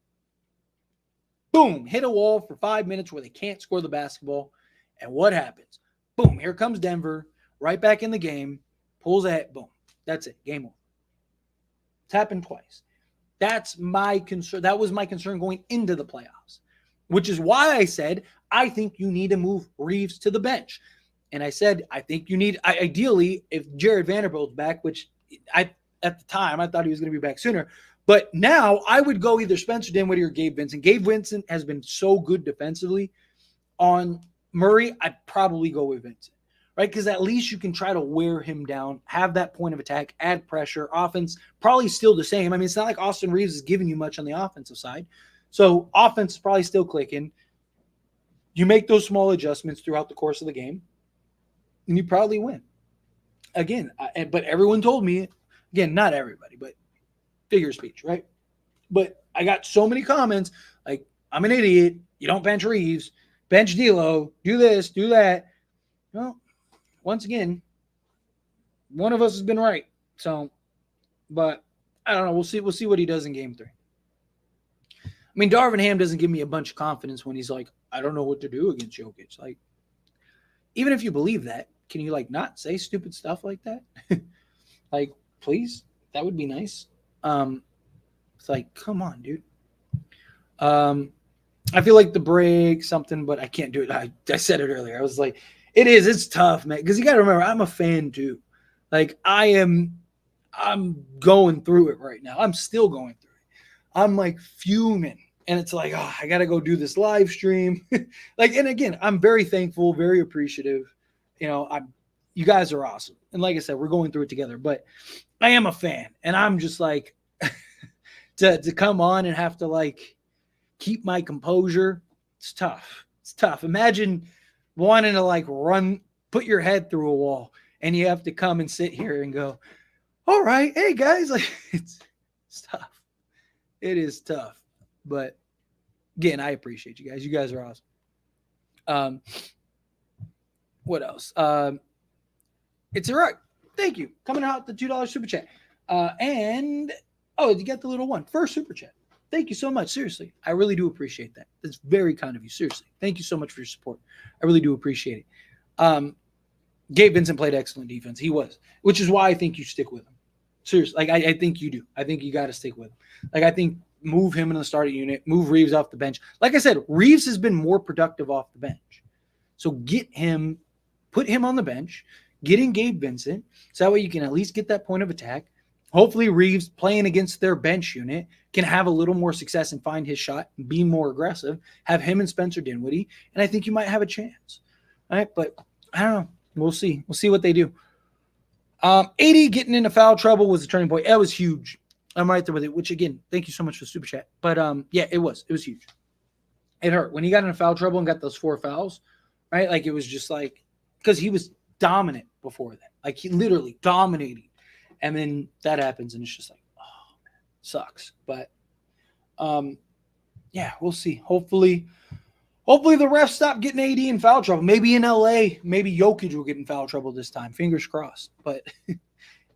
Boom, hit a wall for 5 minutes where they can't score the basketball. And what happens? Boom, here comes Denver, right back in the game, pulls ahead, boom. That's it, game over. It's happened twice. That's my concern. That was my concern going into the playoffs, which is why I said, I think you need to move Reeves to the bench. And I said, I think you need, ideally, if Jared Vanderbilt's back, which at the time, I thought he was going to be back sooner. But now I would go either Spencer Dinwiddie or Gabe Vincent. Gabe Vincent has been so good defensively. On Murray, I'd probably go with Vincent, right? Because at least you can try to wear him down, have that point of attack, add pressure. Offense, probably still the same. I mean, it's not like Austin Reeves is giving you much on the offensive side. So offense is probably still clicking. You make those small adjustments throughout the course of the game, and you probably win. Again, but everyone told me, again, not everybody, but figure of speech, right? But I got so many comments like, I'm an idiot. You don't bench Reeves. Bench D'Lo. Do this, do that. Well, once again, one of us has been right. So, but I don't know. We'll see. We'll see what he does in game 3. I mean, Darvin Ham doesn't give me a bunch of confidence when he's like, I don't know what to do against Jokic. Like, even if you believe that, can you like not say stupid stuff like that? Like, please, that would be nice. It's like, come on, dude. I feel like the break something, but I can't do it. I said it earlier. I was like, it's tough, man. Because you got to remember, I'm a fan too. Like I'm going through it right now. I'm still going through it. I'm like fuming. And it's like, oh, I got to go do this live stream. Like, and again, I'm very thankful, very appreciative. You know, you guys are awesome. And like I said, we're going through it together, but I am a fan. And I'm just like, to come on and have to like keep my composure. It's tough. It's tough. Imagine wanting to like put your head through a wall and you have to come and sit here and go, all right, hey guys, like it's tough. It is tough. But again, I appreciate you guys. You guys are awesome. What else? It's all right. Thank you. Coming out the $2 super chat. And you got the little one. First super chat. Thank you so much. Seriously. I really do appreciate that. That's very kind of you. Seriously. Thank you so much for your support. I really do appreciate it. Gabe Vincent played excellent defense. He was, which is why I think you stick with him. Seriously. Like, I think you do. I think you got to stick with him. Like, I think move him in the starting unit, move Reeves off the bench. Like I said, Reeves has been more productive off the bench. So put him on the bench, get in Gabe Vincent, so that way you can at least get that point of attack. Hopefully Reeves playing against their bench unit can have a little more success and find his shot and be more aggressive, have him and Spencer Dinwiddie, and I think you might have a chance. All right, but I don't know. We'll see. We'll see what they do. 80 getting into foul trouble was a turning point. That was huge. I'm right there with it, which, again, thank you so much for the super chat. But, yeah, it was huge. It hurt. When he got into foul trouble and got those 4 fouls, right, like it was just like – because he was dominant before that. Like, he literally dominating. And then that happens, and it's just like, oh, man, sucks. But, yeah, we'll see. Hopefully the refs stop getting AD in foul trouble. Maybe in LA, maybe Jokic will get in foul trouble this time. Fingers crossed. But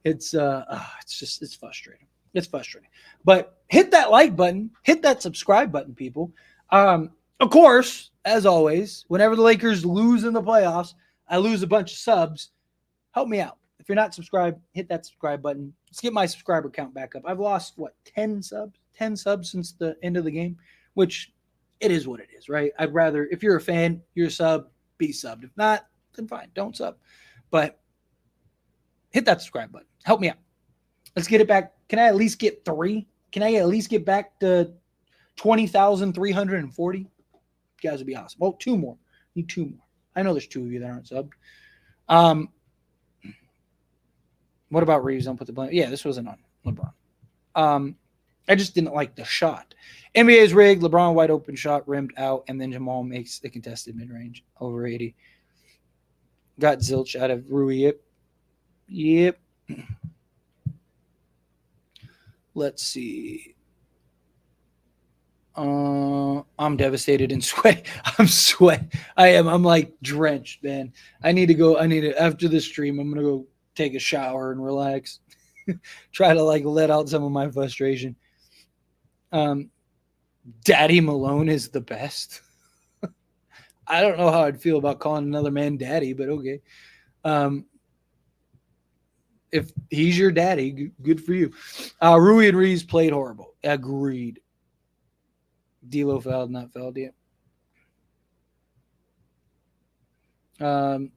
it's frustrating. It's frustrating. But hit that like button. Hit that subscribe button, people. Of course, as always, whenever the Lakers lose in the playoffs, I lose a bunch of subs. Help me out. If you're not subscribed, hit that subscribe button. Let's get my subscriber count back up. I've lost, 10 subs? 10 subs since the end of the game, which it is what it is, right? I'd rather, if you're a fan, you're a sub, be subbed. If not, then fine, don't sub. But hit that subscribe button. Help me out. Let's get it back. Can I at least get 3? Can I at least get back to 20,340? You guys would be awesome. Well, 2 more. Need 2 more. I know there's 2 of you that aren't subbed. What about Reeves? Don't put the blame. Yeah, this wasn't on LeBron. I just didn't like the shot. NBA's rigged. LeBron wide open shot rimmed out, and then Jamal makes the contested mid range over 80. Got zilch out of Rui. Yep. Let's see. I'm devastated and sweat. I'm sweat. I am. I'm like drenched, man. I need to go. I need to after this stream. I'm gonna go take a shower and relax. Try to like let out some of my frustration. Um, Daddy Malone is the best. I don't know how I'd feel about calling another man daddy, but okay. Um, if he's your daddy, good for you. Rui and Reeves played horrible. Agreed. D'Lo fouled, not fouled yet. Um,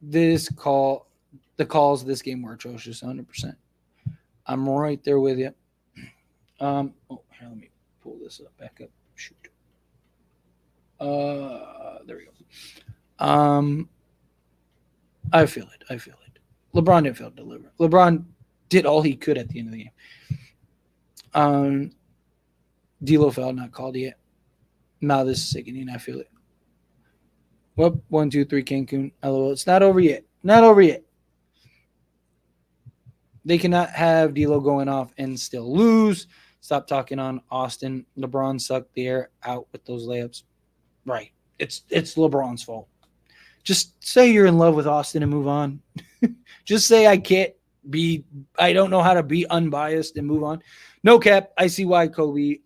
this call, the calls of this game were atrocious, 100%. I'm right there with you. Here, let me pull this up, back up. Shoot. There we go. I feel it. I feel it. LeBron didn't fail to deliver. LeBron did all he could at the end of the game. D'Lo foul not called yet. Now this is sickening. I feel it. Well, 1, 2, 3, Cancun. LOL. It's not over yet. Not over yet. They cannot have D'Lo going off and still lose. Stop talking on Austin. LeBron sucked the air out with those layups. Right. It's LeBron's fault. Just say you're in love with Austin and move on. Just say I don't know how to be unbiased and move on. No cap. I see why Kobe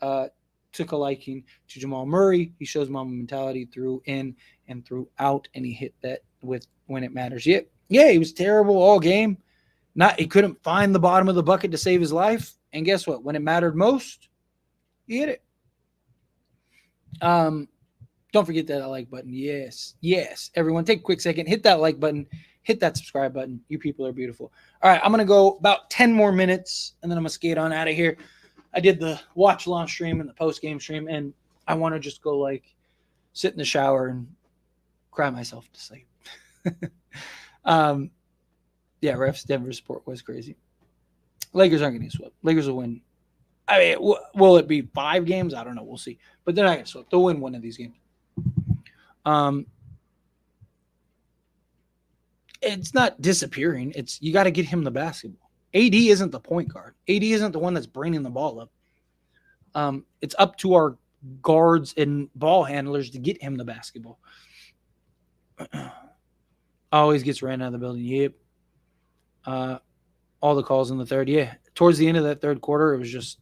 took a liking to Jamal Murray. He shows Mamba mentality through in and throughout, and he hit that with when it matters. Yeah, he was terrible all game. He couldn't find the bottom of the bucket to save his life. And guess what? When it mattered most, he hit it. Don't forget that like button. Yes. Everyone, take a quick second. Hit that like button. Hit that subscribe button. You people are beautiful. All right, I'm going to go about 10 more minutes, and then I'm going to skate on out of here. I did the watch launch stream and the post-game stream, and I want to just go, like, sit in the shower and cry myself to sleep. Yeah, refs Denver support was crazy. Lakers aren't going to get swept. Lakers will win. I mean, will it be 5 games? I don't know. We'll see. But they're not going to sweep. They'll win one of these games. It's not disappearing. It's you got to get him the basketball. AD isn't the point guard. AD isn't the one that's bringing the ball up. It's up to our guards and ball handlers to get him the basketball. Always gets ran out of the building. Yep. All the calls in the third. Yeah. Towards the end of that third quarter, it was just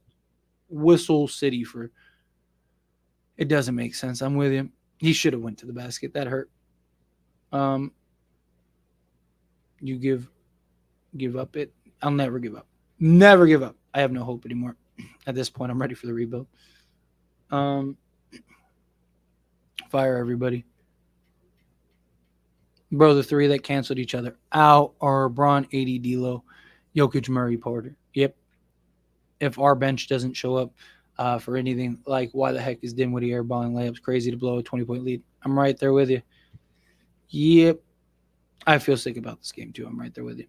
whistle city for. It doesn't make sense. I'm with him. He should have went to the basket. That hurt. You give up it. I'll never give up. Never give up. I have no hope anymore. At this point, I'm ready for the rebuild. Fire everybody. Bro, the 3 that canceled each other out are Braun, AD, D'Lo, Jokic, Murray, Porter. Yep. If our bench doesn't show up for anything, like why the heck is Dinwiddie airballing layups? Crazy to blow a 20-point lead. I'm right there with you. Yep. I feel sick about this game too. I'm right there with you.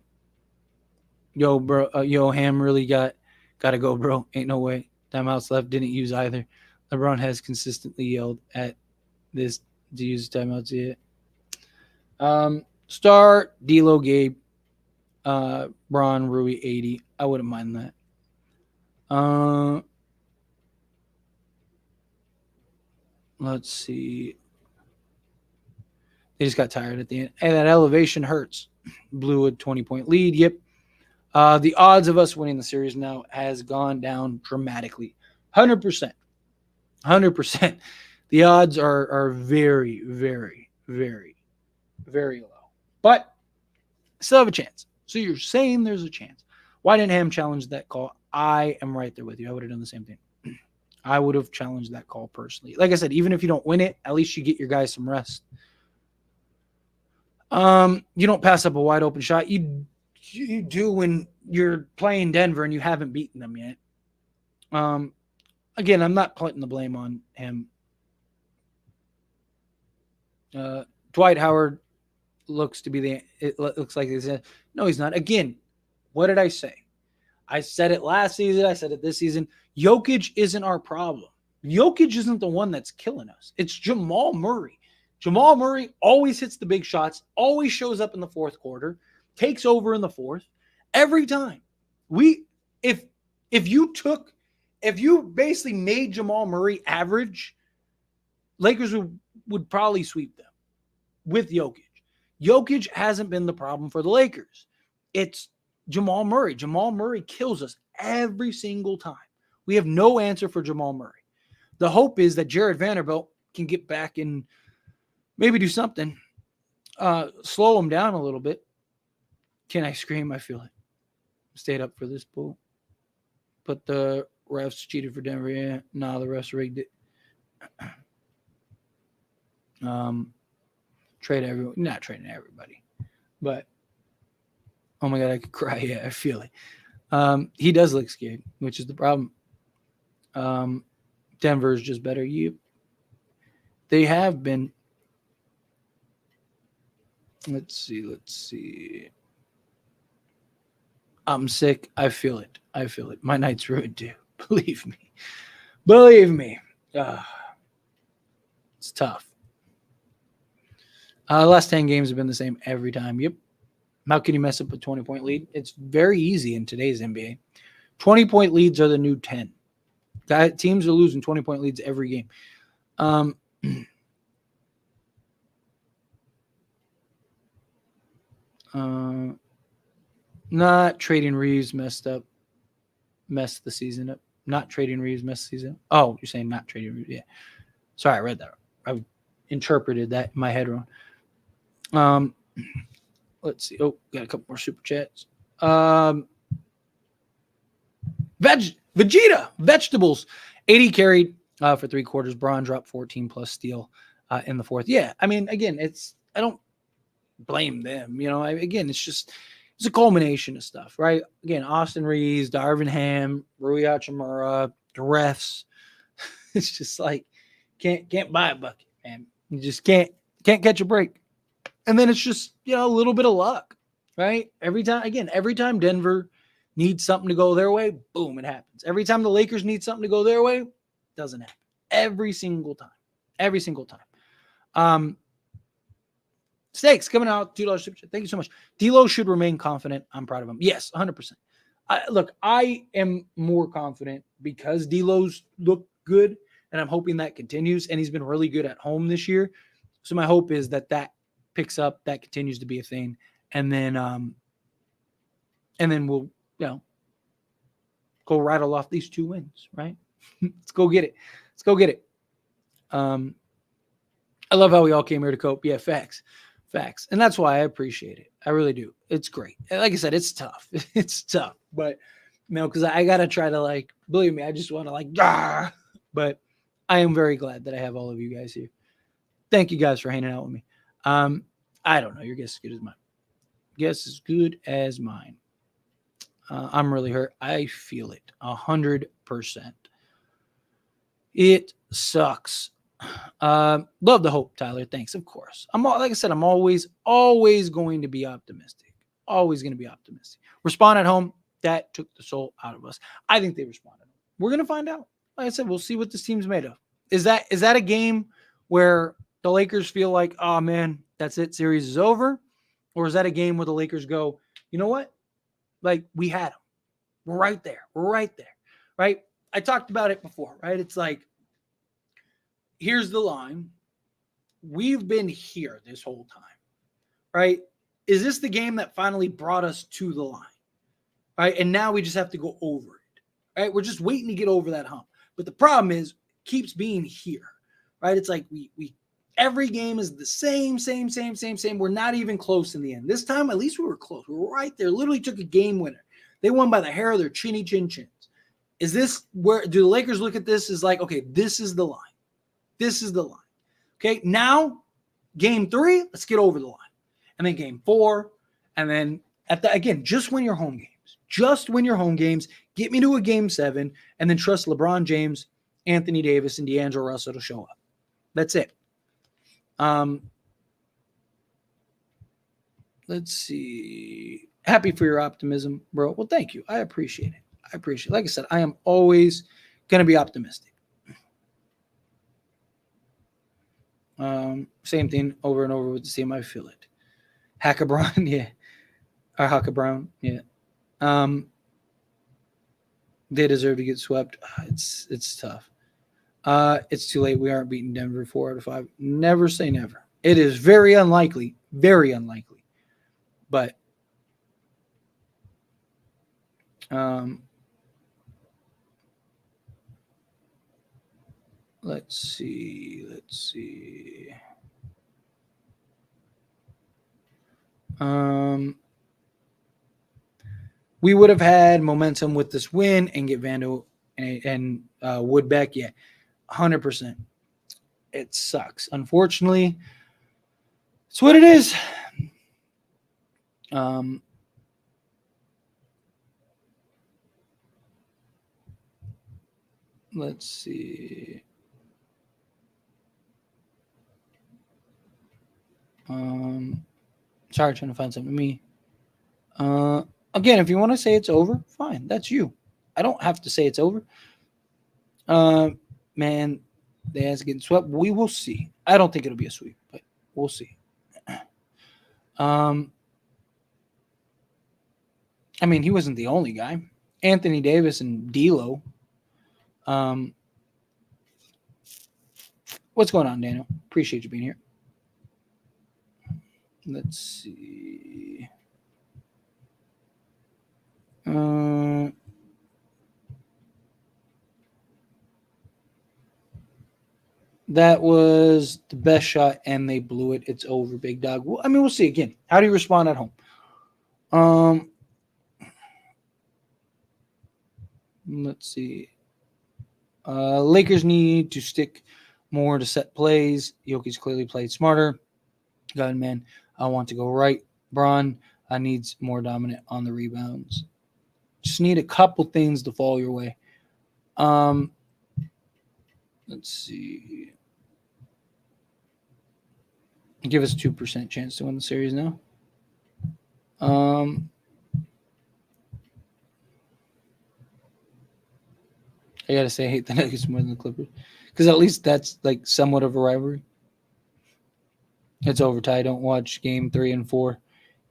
Yo, bro. Ham really got to go, bro. Ain't no way. Timeouts left. Didn't use either. LeBron has consistently yelled at this to use timeouts yet. Start D'Lo, Gabe, Braun, Rui, 80. I wouldn't mind that. Let's see. They just got tired at the end. And that elevation hurts. Blew a 20-point lead. Yep. The odds of us winning the series now has gone down dramatically. 100%. 100%. The odds are very, very, very, very low. But still have a chance. So you're saying there's a chance. Why didn't Ham challenge that call? I am right there with you. I would have done the same thing. I would have challenged that call personally. Like I said, even if you don't win it, at least you get your guys some rest. You don't pass up a wide open shot. You do when you're playing Denver and you haven't beaten them yet. Again, I'm not putting the blame on him. Dwight Howard looks like he's no, he's not. Again, what did I say? I said it last season. I said it this season. Jokic isn't our problem. Jokic isn't the one that's killing us. It's Jamal Murray. Jamal Murray always hits the big shots, always shows up in the fourth quarter, takes over in the fourth every time. If you took if you basically made Jamal Murray average, Lakers would probably sweep them with Jokic. Jokic hasn't been the problem for the Lakers. It's Jamal Murray. Jamal Murray kills us every single time. We have no answer for Jamal Murray. The hope is that Jared Vanderbilt can get back and maybe do something. Slow him down a little bit. Can I scream? I feel it. Stayed up for this bull. But the refs cheated for Denver. Yeah. No, the refs rigged it. Trade everyone. Not trading everybody. But, oh my God, I could cry. Yeah, I feel it. He does look scared, which is the problem. Denver is just better. They have been. Let's see. I'm sick. I feel it. My night's ruined too. Believe me. It's tough. The last 10 games have been the same every time. Yep. How can you mess up a 20-point lead? It's very easy in today's NBA. 20-point leads are the new 10. Teams are losing 20-point leads every game. Not trading Reeves messed the season up. Not trading Reeves messed the season up. Oh, you're saying not trading Reeves. Yeah. Sorry, I read that. I interpreted that in my head wrong. Let's see. Oh, got a couple more super chats. Vegeta vegetables 80 carried for 3 quarters. Braun dropped 14 plus steal in the fourth. Yeah, I mean, again, I don't blame them. It's a culmination of stuff, right? Again, Austin Reeves, Darvin Ham, Rui Hachimura, the refs. It's just like can't buy a bucket, man. You just can't catch a break. And then it's just a little bit of luck, right? Every time Denver needs something to go their way, boom, it happens. Every time the Lakers need something to go their way, it doesn't happen. Every single time. Steaks coming out, $2 super chat. Thank you so much. D'Lo should remain confident. I'm proud of him. Yes, 100%. I am more confident because D'Lo's look good, and I'm hoping that continues. And he's been really good at home this year. So my hope is that picks up, that continues to be a thing, and then we'll go rattle off these 2 wins, right? Let's go get it. I love how we all came here to cope. Yeah, facts. And that's why I appreciate it. I really do. It's great. Like I said, it's tough. But because I gotta try to believe me, I just want to but I am very glad that I have all of you guys here. Thank you guys for hanging out with me. I don't know. Your guess is good as mine. I'm really hurt. I feel it 100%. It sucks. Love the hope, Tyler. Thanks. Of course. Like I said, I'm always going to be optimistic. Always going to be optimistic. Respond at home. That took the soul out of us. I think they responded. We're going to find out. Like I said, we'll see what this team's made of. Is that a game where the Lakers feel like, oh man, that's it, series is over? Or is that a game where the Lakers go, you know what? We had them. We're right there. Right? I talked about it before, right? It's here's the line. We've been here this whole time, right? Is this the game that finally brought us to the line, right? And now we just have to go over it, right? We're just waiting to get over that hump. But the problem is, keeps being here, right? It's we every game is the same. We're not even close in the end. This time, at least we were close. We were right there. Literally took a game winner. They won by the hair of their chinny chin chins. Is this where do the Lakers look at this as okay, this is the line. Okay, now game 3, let's get over the line. And then game 4, and then just win your home games. Get me to a game 7, and then trust LeBron James, Anthony Davis, and D'Angelo Russell to show up. That's it. Let's see. Happy for your optimism, bro. Well, thank you. I appreciate it. Like I said, I am always going to be optimistic. Same thing over and over with the team. I feel it. Hacka Brown, yeah. Or Hacka Brown, yeah. They deserve to get swept. It's tough. It's too late. We aren't beating Denver 4 out of 5. Never say never. It is very unlikely. Very unlikely. But let's see. We would have had momentum with this win and get Vando and Wood back. Yeah, 100%. It sucks. Unfortunately, it's what it is. Let's see. Sorry, trying to find something. Me. Again, if you want to say it's over, fine. That's you. I don't have to say it's over. Man, they has getting swept. We will see. I don't think it'll be a sweep, but we'll see. I mean, he wasn't the only guy. Anthony Davis and D'Lo. What's going on, Daniel? Appreciate you being here. Let's see. That was the best shot, and they blew it. It's over, big dog. Well, I mean, we'll see again. How do you respond at home? Let's see. Lakers need to stick more to set plays. Jokic clearly played smarter. God, man, I want to go right. Bron needs more dominant on the rebounds. Just need a couple things to fall your way. Let's see. Give us 2% chance to win the series now. I gotta say, I hate the Nuggets more than the Clippers because at least that's like somewhat of a rivalry. It's over, Ty. Don't watch game 3 and 4.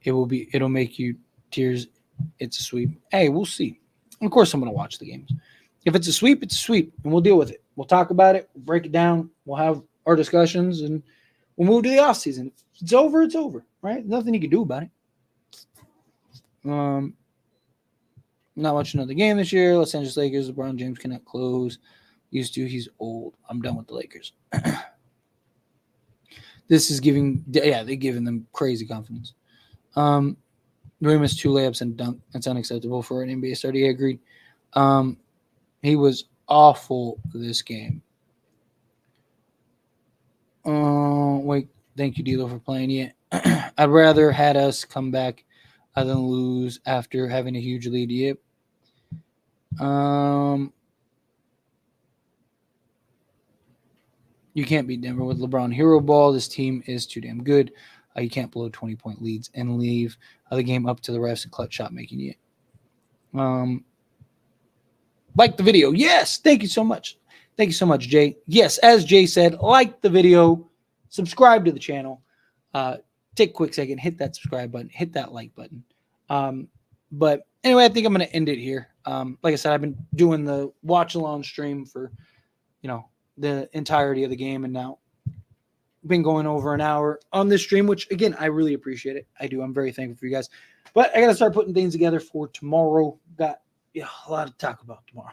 It'll make you tears. It's a sweep. Hey, we'll see. Of course, I'm gonna watch the games. If it's a sweep, it's a sweep, and we'll deal with it. We'll talk about it. We'll break it down. We'll have our discussions, and we'll move to the off season. If it's over, it's over. Right? Nothing you can do about it. Not watching another game this year. Los Angeles Lakers. LeBron James cannot close. Used to. He's old. I'm done with the Lakers. This is they're giving them crazy confidence. We missed 2 layups and dunk. That's unacceptable for an NBA starter. I agreed. He was awful this game. Wait, thank you, D'Lo, for playing. Yeah, I'd rather had us come back than lose after having a huge lead. Yep. You can't beat Denver with LeBron hero ball. This team is too damn good. You can't blow 20-point leads and leave the game up to the refs and clutch shot making yet. Like the video. Yes. Thank you so much. Thank you so much, Jay. Yes, as Jay said, like the video, subscribe to the channel. Take a quick second, hit that subscribe button, hit that like button. But anyway, I think I'm going to end it here. Like I said, I've been doing the watch along stream for, the entirety of the game, and now been going over an hour on this stream, which again, I really appreciate it. I do. I'm very thankful for you guys. But I got to start putting things together for tomorrow. Got a lot to talk about tomorrow.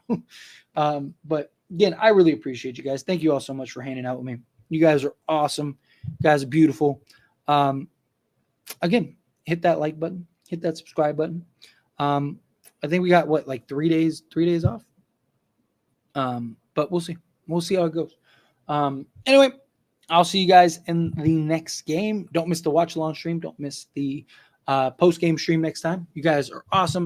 But again, I really appreciate you guys. Thank you all so much for hanging out with me. You guys are awesome. You guys are beautiful. Again, hit that like button, hit that subscribe button. I think we got 3 days off. But we'll see. We'll see how it goes. Anyway, I'll see you guys in the next game. Don't miss the watch along stream. Don't miss the post game stream next time. You guys are awesome.